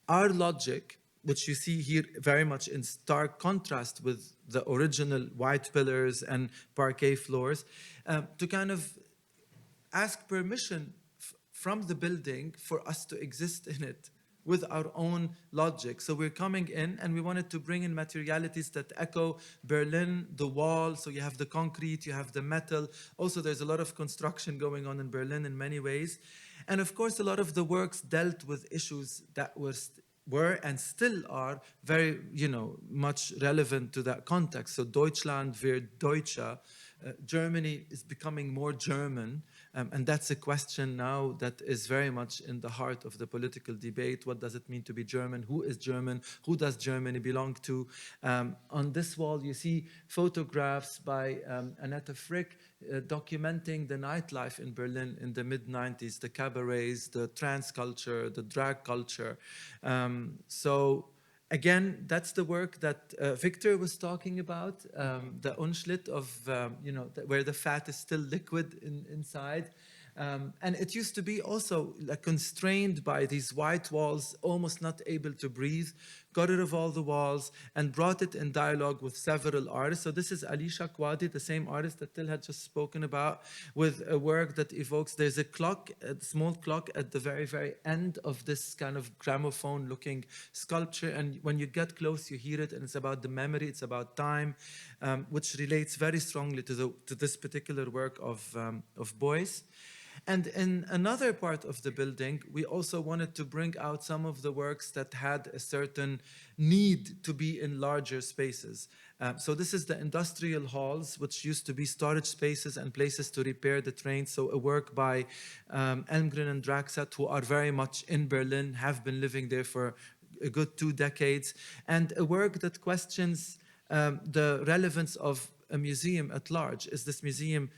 our logic, which you see here very much in stark contrast with the original white pillars and parquet floors, to kind of ask permission from the building for us to exist in it with our own logic. So we're coming in and we wanted to bring in materialities that echo Berlin, the wall. So you have the concrete, you have the metal. Also, there's a lot of construction going on in Berlin in many ways. And of course, a lot of the works dealt with issues that were and still are very, much relevant to that context. So Deutschland wird Deutscher. Germany is becoming more German. And that's a question now that is very much in the heart of the political debate. What does it mean to be German? Who is German? Who does Germany belong to? On this wall, you see photographs by Annette Frick documenting the nightlife in Berlin in the mid-90s, the cabarets, the trans culture, the drag culture. So again, that's the work that Victor was talking about, the Unschlitt of, where the fat is still liquid inside. And it used to be also constrained by these white walls, almost not able to breathe, got rid of all the walls and brought it in dialogue with several artists. So this is Alicia Kwadi, the same artist that Till had just spoken about, with a work that evokes, there's a clock, a small clock at the very, very end of this kind of gramophone-looking sculpture. And when you get close, you hear it, and it's about the memory, it's about time, which relates very strongly to this particular work of Beuys. And in another part of the building, we also wanted to bring out some of the works that had a certain need to be in larger spaces. So this is the industrial halls, which used to be storage spaces and places to repair the trains. So a work by Elmgren and Draxat, who are very much in Berlin, have been living there for a good 2 decades. And a work that questions the relevance of a museum at large. Is this museum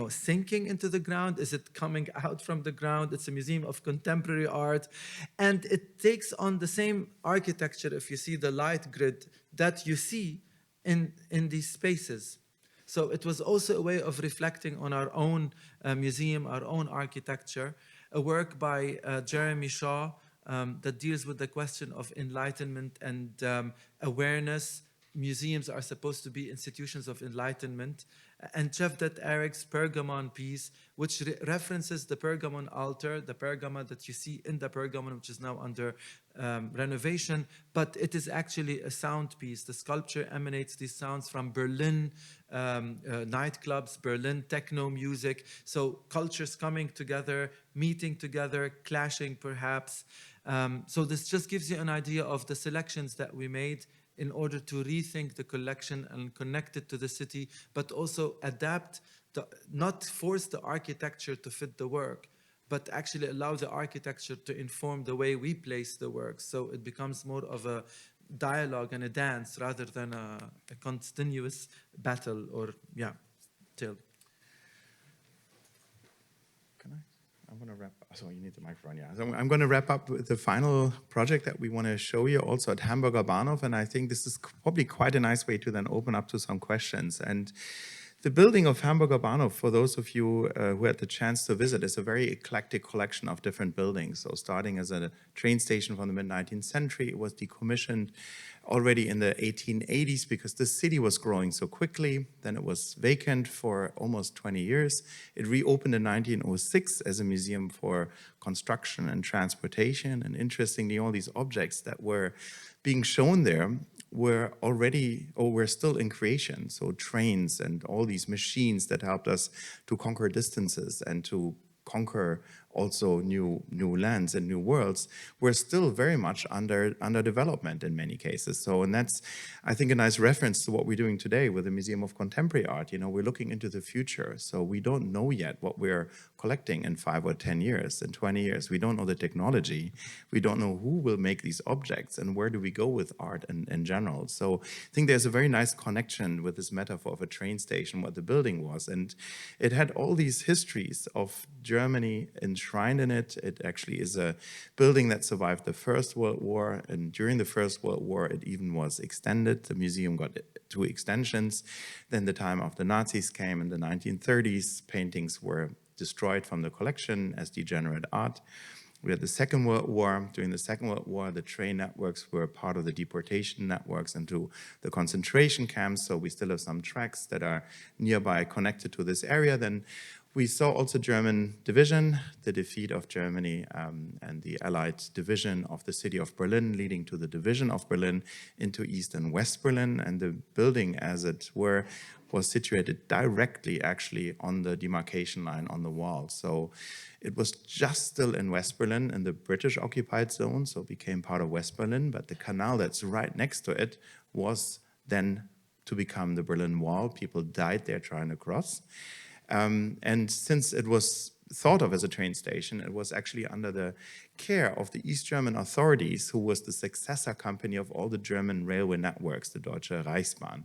sinking into the ground? Is it coming out from the ground? It's a museum of contemporary art. And it takes on the same architecture, if you see the light grid, that you see in these spaces. So it was also a way of reflecting on our own museum, our own architecture, a work by Jeremy Shaw that deals with the question of enlightenment and awareness. Museums are supposed to be institutions of enlightenment. And Cevdet Eric's Pergamon piece, which references the Pergamon altar, the Pergamon that you see in the Pergamon, which is now under renovation, but it is actually a sound piece. The sculpture emanates these sounds from Berlin nightclubs, Berlin techno music. So cultures coming together, meeting together, clashing perhaps. So this just gives you an idea of the selections that we made in order to rethink the collection and connect it to the city, but also adapt, not force the architecture to fit the work, but actually allow the architecture to inform the way we place the work. So it becomes more of a dialogue and a dance rather than a continuous battle or, till. I'm going to wrap up. So you need the microphone, yeah. So I'm going to wrap up with the final project that we want to show you also at Hamburger Bahnhof. And I think this is probably quite a nice way to then open up to some questions. And the building of Hamburger Bahnhof, for those of you who had the chance to visit, is a very eclectic collection of different buildings. So starting as a train station from the mid-19th century, it was decommissioned already in the 1880s because the city was growing so quickly. Then it was vacant for almost 20 years. It reopened in 1906 as a museum for construction and transportation. And interestingly, all these objects that were being shown there were already, or were still in creation. So trains and all these machines that helped us to conquer distances and to conquer also new lands and new worlds were still very much under development in many cases. So, and that's, I think, a nice reference to what we're doing today with the Museum of Contemporary Art. We're looking into the future. So we don't know yet what we're collecting in 5 or 10 years, in 20 years. We don't know the technology. We don't know who will make these objects and where do we go with art in general. So I think there's a very nice connection with this metaphor of a train station, what the building was. And it had all these histories of Germany enshrined in it. It actually is a building that survived the First World War, and during the First World War it even was extended. The museum got 2 extensions. Then the time of the Nazis came in the 1930s. Paintings were destroyed from the collection as degenerate art. We had the Second World War. During the Second World War, the train networks were part of the deportation networks into the concentration camps, so we still have some tracks that are nearby connected to this area. Then we saw also German division, the defeat of Germany and the Allied division of the city of Berlin, leading to the division of Berlin into East and West Berlin. And the building, as it were, was situated directly actually on the demarcation line on the wall. So it was just still in West Berlin in the British occupied zone, so it became part of West Berlin, but the canal that's right next to it was then to become the Berlin Wall. People died there trying to cross. And since it was thought of as a train station, it was actually under the care of the East German authorities, who was the successor company of all the German railway networks, the Deutsche Reichsbahn.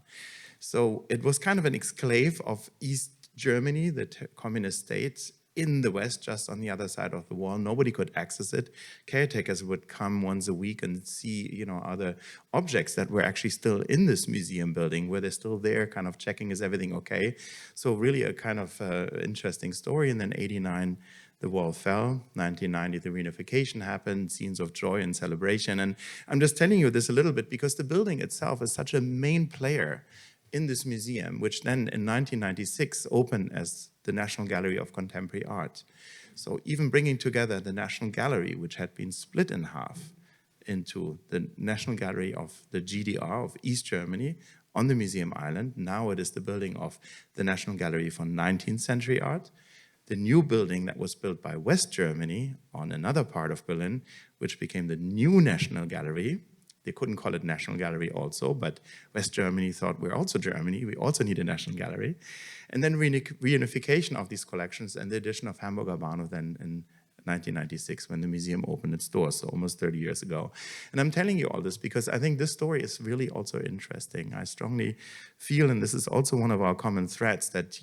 So it was kind of an exclave of East Germany, the communist state, in the West, just on the other side of the wall. Nobody could access it. Caretakers would come once a week and see, other objects that were actually still in this museum building, where they're still there, kind of checking, is everything okay? So really a kind of interesting story. And then 89, the wall fell. 1990, the reunification happened, scenes of joy and celebration. And I'm just telling you this a little bit because the building itself is such a main player in this museum, which then in 1996 opened as the National Gallery of Contemporary Art. So even bringing together the National Gallery, which had been split in half into the National Gallery of the GDR of East Germany on the Museum Island. Now it is the building of the National Gallery for 19th century art. The new building that was built by West Germany on another part of Berlin, which became the new National Gallery. They couldn't call it National Gallery also, but West Germany thought, we're also Germany, we also need a National Gallery. And then reunification of these collections and the addition of Hamburger Bahnhof then in 1996 when the museum opened its doors, so almost 30 years ago. And I'm telling you all this because I think this story is really also interesting. I strongly feel, and this is also one of our common threads, that,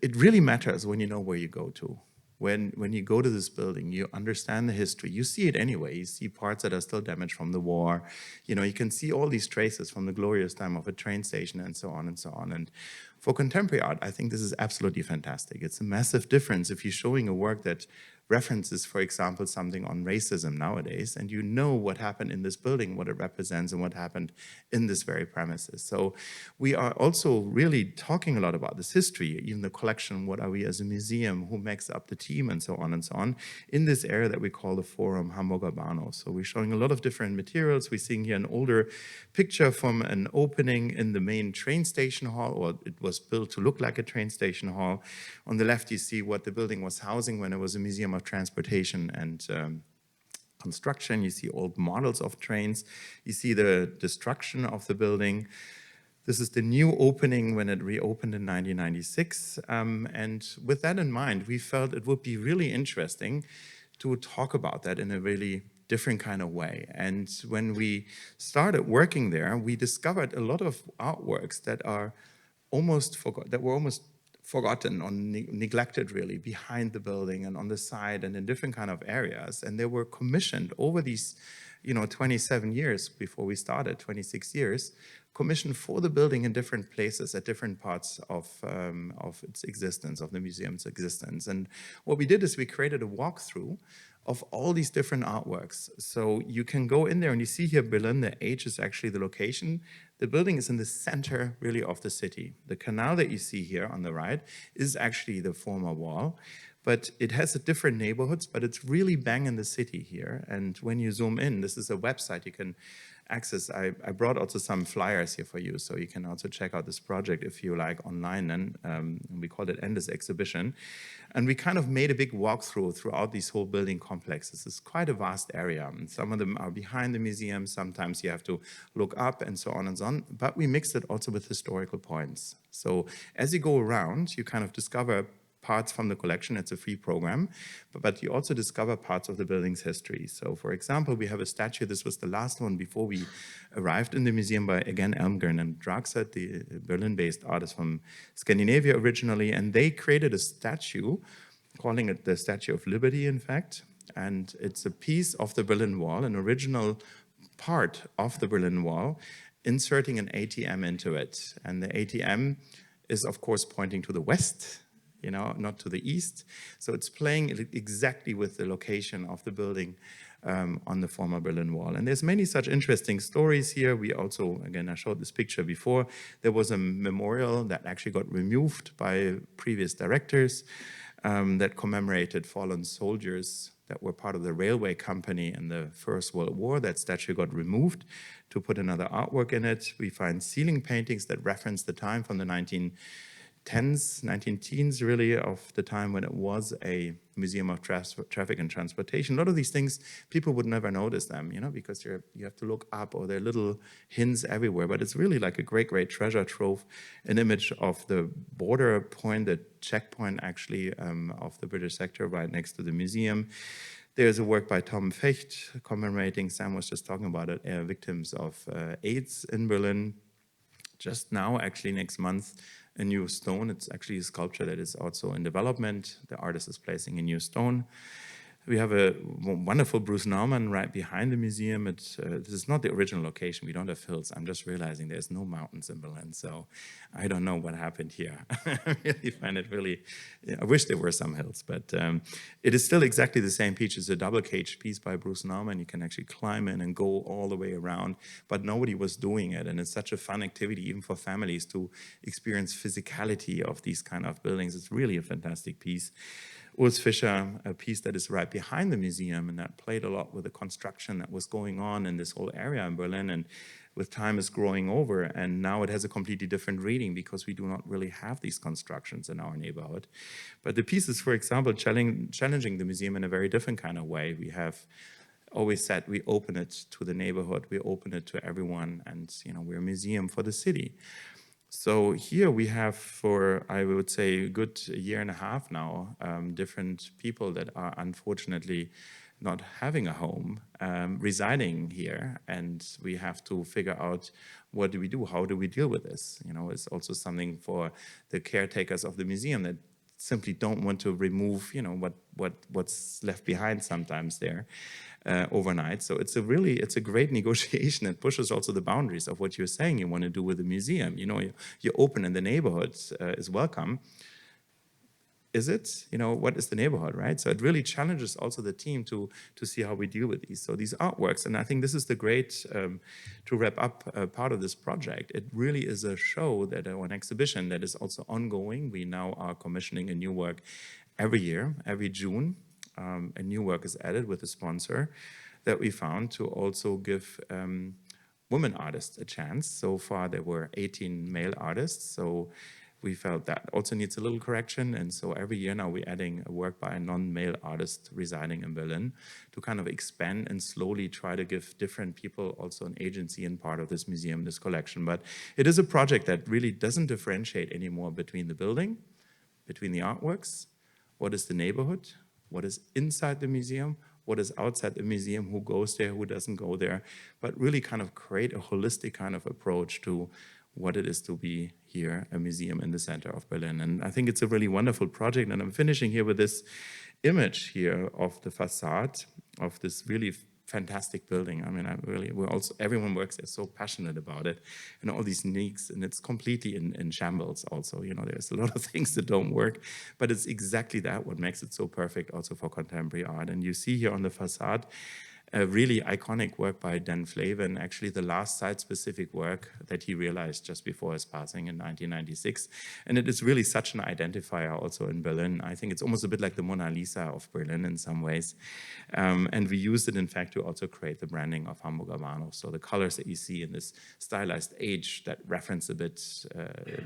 it really matters when you know where you go to. When you go to this building, you understand the history. You see it anyway. You see parts that are still damaged from the war. You know, you can see all these traces from the glorious time of a train station and so on and so on. And for contemporary art, I think this is absolutely fantastic. It's a massive difference if you're showing a work that references, for example, something on racism nowadays, and you know what happened in this building, what it represents, and what happened in this very premises. So we are also really talking a lot about this history, even the collection, what are we as a museum, who makes up the team, and so on, in this area that we call the Forum Hamburger Bahnhof. So we're showing a lot of different materials. We're seeing here an older picture from an opening in the main train station hall, or it was built to look like a train station hall. On the left, you see what the building was housing when it was a museum of transportation and construction. You see old models of trains. You see the destruction of the building. This is the new opening when it reopened in 1996. And with that in mind, we felt it would be really interesting to talk about that in a really different kind of way. And when we started working there, we discovered a lot of artworks that are almost forgotten or neglected, really, behind the building and on the side and in different kind of areas. And they were commissioned over these 27 years before we started, 26 years, commissioned for the building in different places at different parts of its existence, of the museum's existence. And what we did is we created a walkthrough of all these different artworks. So you can go in there and you see here Berlin, the H is actually the location. The building is in the center, really, of the city. The canal that you see here on the right is actually the former wall, but it has different neighborhoods, but it's really bang in the city here. And when you zoom in, this is a website you can access. I brought also some flyers here for you, so you can also check out this project if you like online. And we called it Endless Exhibition. And we kind of made a big walkthrough throughout these whole building complexes. It's quite a vast area. And some of them are behind the museum. Sometimes you have to look up and so on and so on. But we mixed it also with historical points. So as you go around, you kind of discover parts from the collection. It's a free program, but you also discover parts of the building's history. So for example, we have a statue. This was the last one before we arrived in the museum by, again, Elmgren and Draxet, the Berlin-based artists from Scandinavia originally, and they created a statue, calling it the Statue of Liberty, in fact, and it's a piece of the Berlin Wall, an original part of the Berlin Wall, inserting an ATM into it. And the ATM is, of course, pointing to the west, not to the east. So it's playing exactly with the location of the building on the former Berlin Wall. And there's many such interesting stories here. We also, again, I showed this picture before. There was a memorial that actually got removed by previous directors that commemorated fallen soldiers that were part of the railway company in the First World War. That statue got removed to put another artwork in it. We find ceiling paintings that reference the time from the 1910s, really, of the time when it was a museum of traffic and transportation. A lot of these things, people would never notice them, because you have to look up, or there are little hints everywhere. But it's really like a great, great treasure trove, an image of the border point, the checkpoint, actually, of the British sector right next to the museum. There's a work by Tom Fecht commemorating, Sam was just talking about it, victims of AIDS in Berlin. Just now, actually, next month, a new stone. It's actually a sculpture that is also in development. The artist is placing a new stone. We have a wonderful Bruce Nauman right behind the museum. This is not the original location. We don't have hills. I'm just realizing there's no mountains in Berlin, so I don't know what happened here. I really find it I wish there were some hills, but it is still exactly the same piece. It's a double cage piece by Bruce Nauman. You can actually climb in and go all the way around, but nobody was doing it. And it's such a fun activity, even for families, to experience physicality of these kind of buildings. It's really a fantastic piece. Urs Fischer, a piece that is right behind the museum, and that played a lot with the construction that was going on in this whole area in Berlin, and with time is growing over, and now it has a completely different reading because we do not really have these constructions in our neighborhood. But the piece is, for example, challenging the museum in a very different kind of way. We have always said we open it to the neighborhood, we open it to everyone, and we're a museum for the city. So here we have for, I would say, a good year and a half now, different people that are unfortunately not having a home, residing here, and we have to figure out what do we do, how do we deal with this? You know, it's also something for the caretakers of the museum that simply don't want to remove, you know, what's left behind sometimes there overnight. So it's a great negotiation. It pushes also the boundaries of what you're saying you want to do with the museum. You know, you're open and the neighborhood is welcome. Is it? You know, what is the neighborhood, right? So it really challenges also the team to see how we deal with these. So these artworks, and I think this is the great, to wrap up part of this project, it really is a show, that or an exhibition that is also ongoing. We now are commissioning a new work every year, every June. A new work is added with a sponsor that we found to also give women artists a chance. So far there were 18 male artists, so we felt that also needs a little correction, and so every year now we're adding a work by a non-male artist residing in Berlin to kind of expand and slowly try to give different people also an agency in part of this museum, this collection. But it is a project that really doesn't differentiate anymore between the building, between the artworks, what is the neighborhood, what is inside the museum, what is outside the museum, who goes there, who doesn't go there, but really kind of create a holistic kind of approach to what it is to be here, a museum in the center of Berlin. And I think it's a really wonderful project. And I'm finishing here with this image here of the facade of this really fantastic building. I mean, everyone works there so passionate about it, and all these needs, and it's completely in shambles also. You know, there's a lot of things that don't work, but it's exactly that what makes it so perfect also for contemporary art. And you see here on the facade, a really iconic work by Dan Flavin, actually the last site-specific work that he realized just before his passing in 1996. And it is really such an identifier also in Berlin. I think it's almost a bit like the Mona Lisa of Berlin in some ways. And we used it, in fact, to also create the branding of Hamburger Bahnhof. So the colors that you see in this stylized age that reference a bit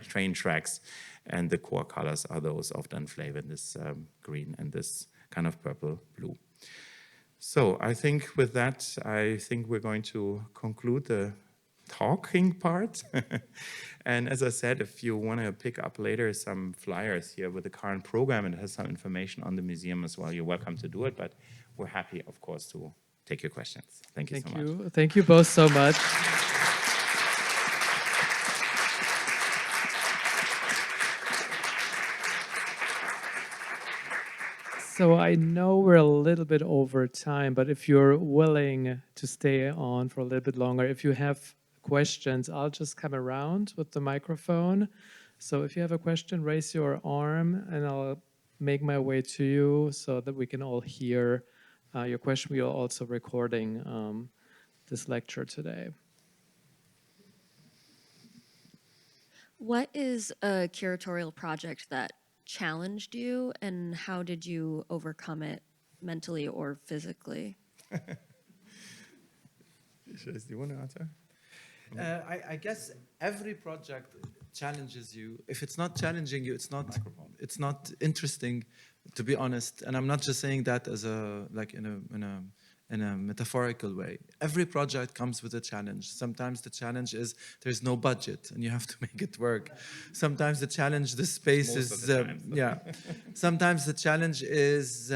train tracks, and the core colors are those of Dan Flavin, this green and this kind of purple blue. So I think with that, I think we're going to conclude the talking part. And as I said, if you want to pick up later some flyers here with the current program, and it has some information on the museum as well, you're welcome to do it. But we're happy, of course, to take your questions. Thank you so much. Thank you both so much. So I know we're a little bit over time, but if you're willing to stay on for a little bit longer, if you have questions, I'll just come around with the microphone. So if you have a question, raise your arm and I'll make my way to you so that we can all hear your question. We are also recording this lecture today. What is a curatorial project that challenged you, and how did you overcome it mentally or physically? Do you want to answer? I guess every project challenges you. If it's not challenging you, it's not interesting, to be honest. And I'm not just saying that as in a metaphorical way. Every project comes with a challenge. Sometimes the challenge is there's no budget and you have to make it work. Sometimes the challenge, the space is, yeah. Sometimes the challenge is,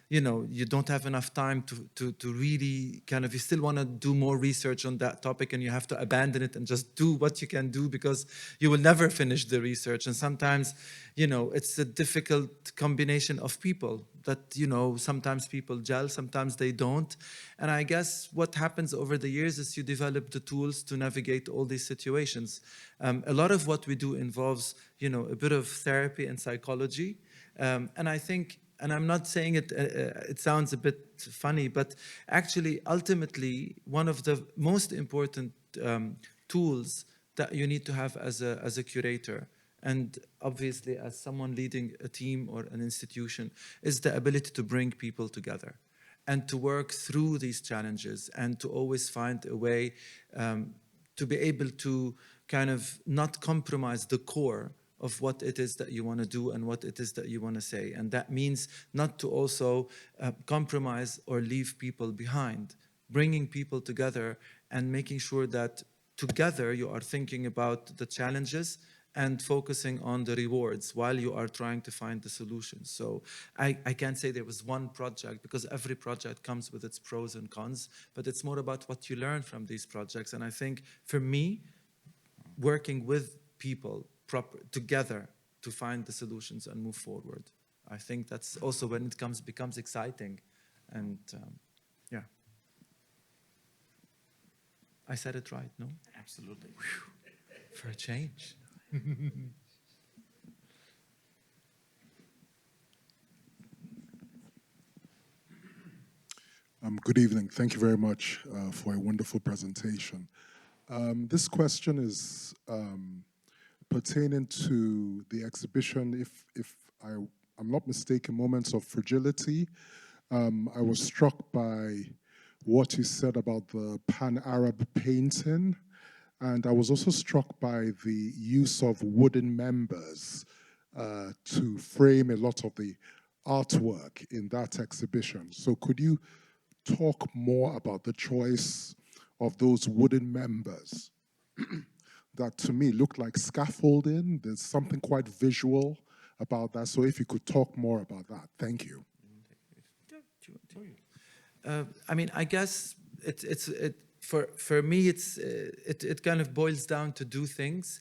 you know, you don't have enough time to really kind of, you still want to do more research on that topic and you have to abandon it and just do what you can do because you will never finish the research. And sometimes, you know, it's a difficult combination of people that, you know, sometimes people gel, sometimes they don't. And I guess what happens over the years is you develop the tools to navigate all these situations. A lot of what we do involves, you know, a bit of therapy and psychology. And I think, and I'm not saying it, it sounds a bit funny, but actually, ultimately, one of the most important tools that you need to have as a curator, and obviously as someone leading a team or an institution, is the ability to bring people together and to work through these challenges and to always find a way to be able to kind of not compromise the core of what it is that you want to do and what it is that you want to say. And that means not to also compromise or leave people behind, bringing people together and making sure that together you are thinking about the challenges and focusing on the rewards while you are trying to find the solutions. So I can't say there was one project, because every project comes with its pros and cons, but it's more about what you learn from these projects. And I think for me, working with people together to find the solutions and move forward, I think that's also when it becomes exciting. And yeah. I said it right, no? Absolutely. For a change. Good evening. Thank you very much for a wonderful presentation. This question is pertaining to the exhibition. If I'm not mistaken, Moments of Fragility. I was struck by what you said about the Pan-Arab painting, and I was also struck by the use of wooden members to frame a lot of the artwork in that exhibition. So could you talk more about the choice of those wooden members that to me look like scaffolding? There's something quite visual about that. So if you could talk more about that. Thank you. I mean, I guess for me, it kind of boils down to two things.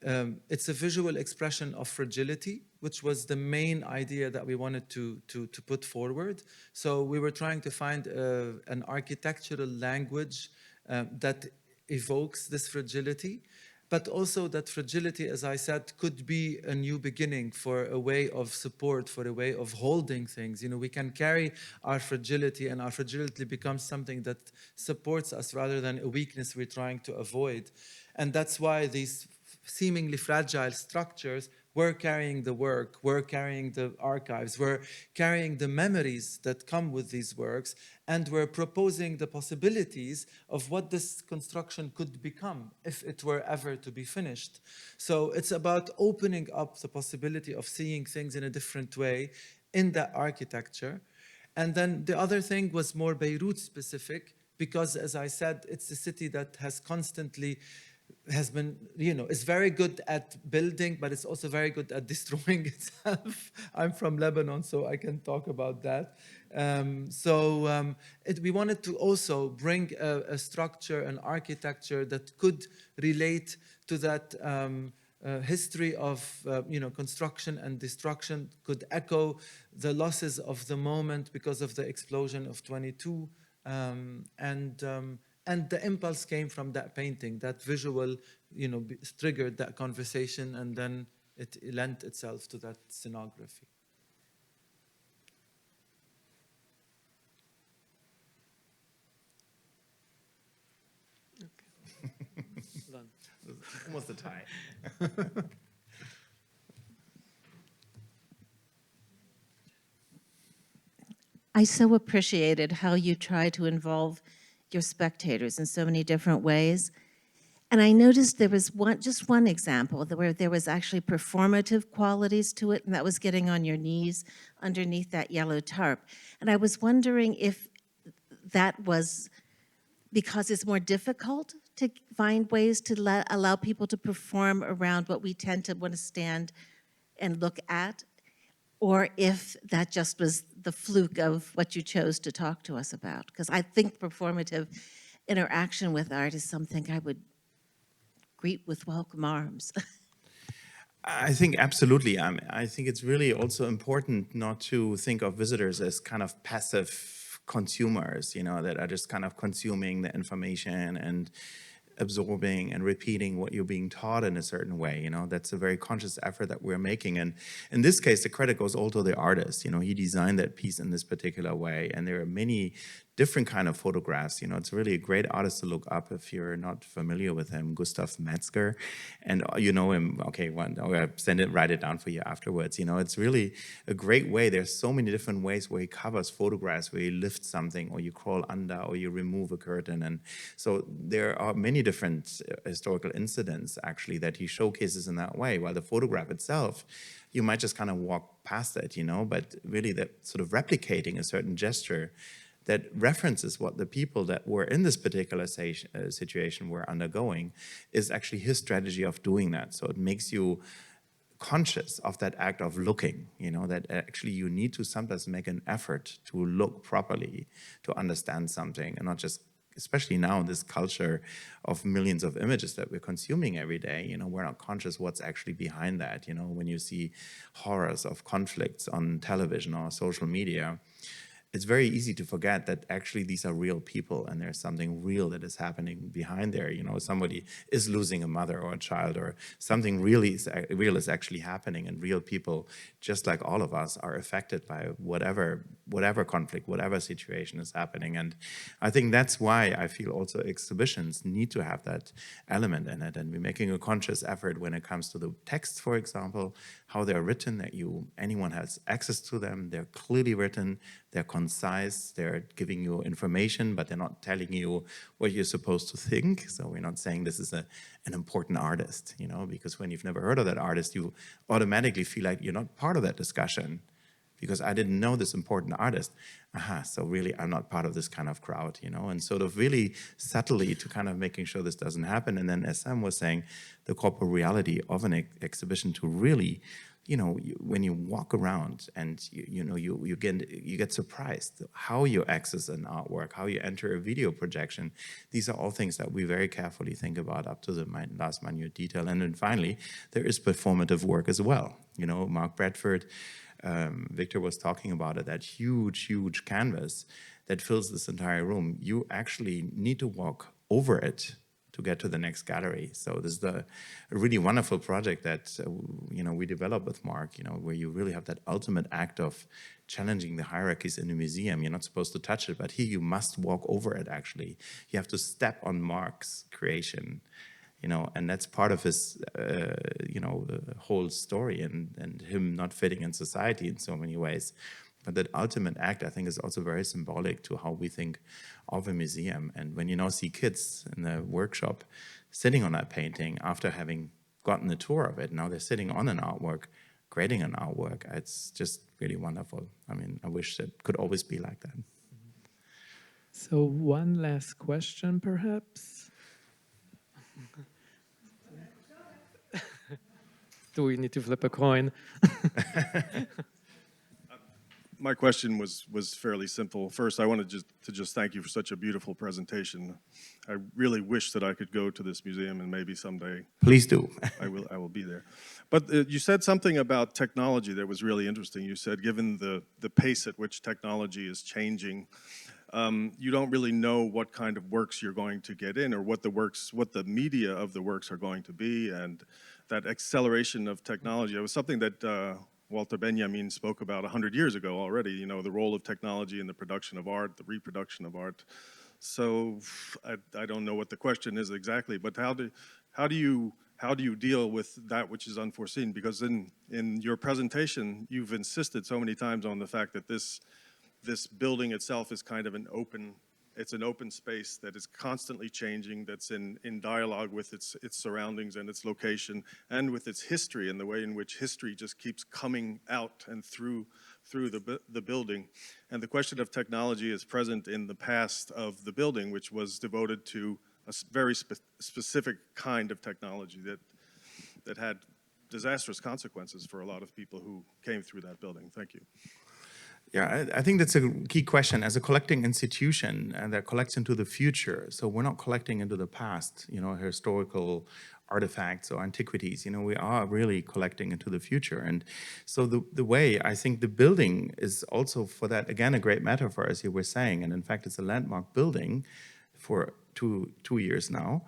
It's a visual expression of fragility, which was the main idea that we wanted to put forward. So we were trying to find an architectural language that evokes this fragility, but also that fragility, as I said, could be a new beginning for a way of support, for a way of holding things. You know, we can carry our fragility, and our fragility becomes something that supports us rather than a weakness we're trying to avoid. And that's why these seemingly fragile structures were carrying the work, were carrying the archives, were carrying the memories that come with these works, and were proposing the possibilities of what this construction could become if it were ever to be finished. So it's about opening up the possibility of seeing things in a different way in that architecture. And then the other thing was more Beirut specific, because as I said, it's a city that has been, you know, is very good at building, but it's also very good at destroying itself. I'm from Lebanon, so I can talk about that. We wanted to also bring a structure, an architecture that could relate to that history of construction and destruction, could echo the losses of the moment because of the explosion of 22, and the impulse came from that painting, that visual, triggered that conversation, and then it lent itself to that scenography. Almost a tie. I so appreciated how you try to involve your spectators in so many different ways. And I noticed there was just one example where there was actually performative qualities to it, and that was getting on your knees underneath that yellow tarp. And I was wondering if that was because it's more difficult to find ways to allow people to perform around what we tend to want to stand and look at, or if that just was the fluke of what you chose to talk to us about. Because I think performative interaction with art is something I would greet with welcome arms. I think absolutely. I think it's really also important not to think of visitors as kind of passive consumers, that are just kind of consuming the information and absorbing and repeating what you're being taught in a certain way. That's a very conscious effort that we're making. And in this case, the credit goes all to the artist. He designed that piece in this particular way. And there are many different kind of photographs. It's really a great artist to look up if you're not familiar with him, Gustav Metzger. And you know him, okay, I'll write it down for you afterwards. It's really a great way. There's so many different ways where he covers photographs, where you lift something or you crawl under or you remove a curtain. And so there are many different historical incidents actually that he showcases in that way, while the photograph itself, you might just kind of walk past it, but really that sort of replicating a certain gesture that references what the people that were in this particular situation were undergoing, is actually his strategy of doing that. So it makes you conscious of that act of looking, that actually you need to sometimes make an effort to look properly, to understand something, and not just, especially now in this culture of millions of images that we're consuming every day, we're not conscious what's actually behind that. When you see horrors of conflicts on television or social media, it's very easy to forget that actually these are real people and there's something real that is happening behind there. Somebody is losing a mother or a child, or something real is actually happening, and real people, just like all of us, are affected by whatever conflict, whatever situation is happening. And I think that's why I feel also exhibitions need to have that element in it, and we're making a conscious effort when it comes to the texts, for example, how they're written, that anyone has access to them. They're clearly written, they're concise, they're giving you information, but they're not telling you what you're supposed to think. So we're not saying this is an important artist, because when you've never heard of that artist, you automatically feel like you're not part of that discussion, because I didn't know this important artist. So really I'm not part of this kind of crowd, and sort of really subtly to kind of making sure this doesn't happen. And then, as Sam was saying, the corporate reality of an exhibition to really, when you walk around and you get surprised how you access an artwork, how you enter a video projection. These are all things that we very carefully think about up to the last minute detail. And then finally, there is performative work as well. Mark Bradford, Victor was talking about it, that huge canvas that fills this entire room. You actually need to walk over it to get to the next gallery. So this is a really wonderful project that we developed with Mark, where you really have that ultimate act of challenging the hierarchies in a museum. You're not supposed to touch it, but here you must walk over it, actually. You have to step on Mark's creation, and that's part of his, the whole story and him not fitting in society in so many ways. But that ultimate act, I think, is also very symbolic to how we think of a museum. And when you now see kids in the workshop sitting on that painting after having gotten a tour of it, now they're sitting on an artwork, grading an artwork. It's just really wonderful. I mean, I wish it could always be like that. So one last question, perhaps? Do we need to flip a coin? My question was fairly simple. First, I wanted to just thank you for such a beautiful presentation. I really wish that I could go to this museum, and maybe someday Please do. I will be there. But you said something about technology that was really interesting. You said, given the pace at which technology is changing, you don't really know what kind of works you're going to get in, or what the media of the works are going to be, and that acceleration of technology. It was something that Walter Benjamin spoke about 100 years ago already, the role of technology in the production of art, the reproduction of art. So I don't know what the question is exactly, but how do you deal with that which is unforeseen? Because in your presentation, you've insisted so many times on the fact that this building itself is kind of an open space that is constantly changing, that's in dialogue with its surroundings and its location, and with its history, and the way in which history just keeps coming out and through the building. And the question of technology is present in the past of the building, which was devoted to a very specific kind of technology that had disastrous consequences for a lot of people who came through that building. Thank you. Yeah, I think that's a key question. As a collecting institution that collects into the future, so we're not collecting into the past, historical artifacts or antiquities, we are really collecting into the future. And so the way I think the building is also, for that, again, a great metaphor, as you were saying, and in fact, it's a landmark building for two years now.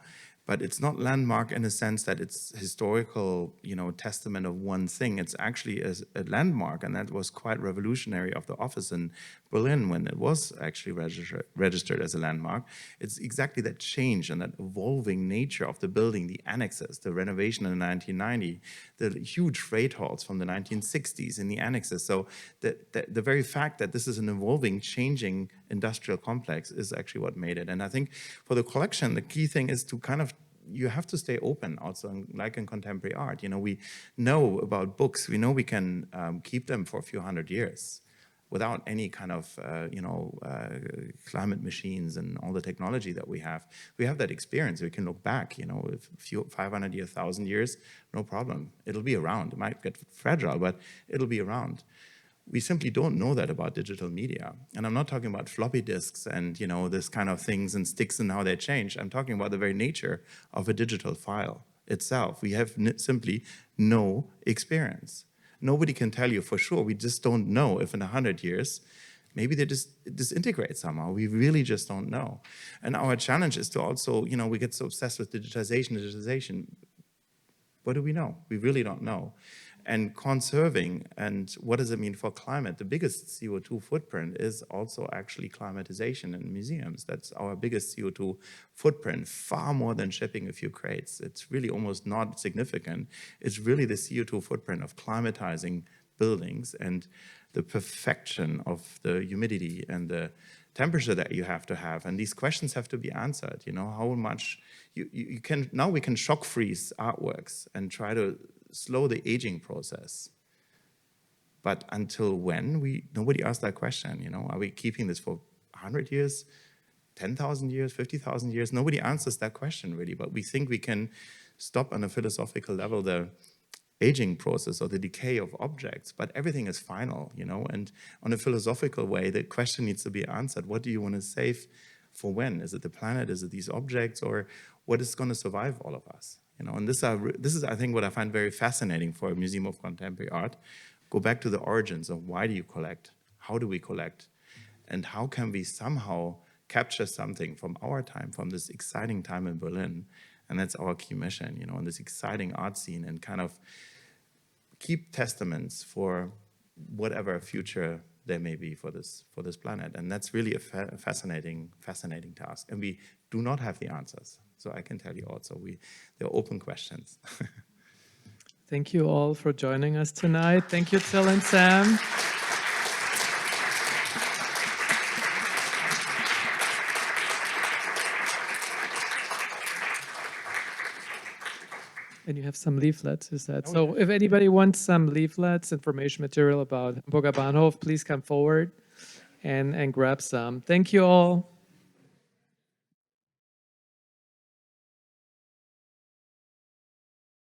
But it's not landmark in the sense that it's historical, testament of one thing. It's actually a landmark, and that was quite revolutionary of the office in Berlin when it was actually registered as a landmark. It's exactly that change and that evolving nature of the building, the annexes, the renovation in 1990, the huge freight halls from the 1960s in the annexes. So the very fact that this is an evolving, changing industrial complex is actually what made it. And I think for the collection, the key thing is to kind of, you have to stay open also, like in contemporary art. We know about books. We know we can keep them for a few hundred years. without any kind of, climate machines and all the technology that we have that experience. We can look back, if 500 years, 1,000 years, no problem. It'll be around. It might get fragile, but it'll be around. We simply don't know that about digital media. And I'm not talking about floppy disks and, this kind of things and sticks and how they change. I'm talking about the very nature of a digital file itself. We have simply no experience. Nobody can tell you for sure. We just don't know if in 100 years, maybe they just disintegrate somehow. We really just don't know. And our challenge is to also, we get so obsessed with digitization. What do we know? We really don't know. And conserving, and what does it mean for climate? The biggest CO2 footprint is also actually climatization in museums. That's our biggest CO2 footprint, far more than shipping a few crates. It's really almost not significant. It's really the CO2 footprint of climatizing buildings and the perfection of the humidity and the temperature that you have to have. And these questions have to be answered. How much you can, now we can shock freeze artworks and try to slow the aging process. But until when? Nobody asked that question. Are we keeping this for 100 years, 10,000 years, 50,000 years? Nobody answers that question really, but we think we can stop on a philosophical level the aging process or the decay of objects, but everything is final, and on a philosophical way, the question needs to be answered. What do you want to save for when? Is it the planet? Is it these objects? Or what is going to survive all of us? And this is, I think, what I find very fascinating for a museum of contemporary art. Go back to the origins of why do you collect? How do we collect? And how can we somehow capture something from our time, from this exciting time in Berlin? And that's our key mission, in this exciting art scene, and kind of keep testaments for whatever future there may be for this planet. And that's really a fascinating task. And we do not have the answers. So I can tell you also, they're open questions. Thank you all for joining us tonight. Thank you, Till and Sam. And you have some leaflets, is that? So if anybody wants some leaflets, information material about Hamburger Bahnhof, please come forward and grab some. Thank you all.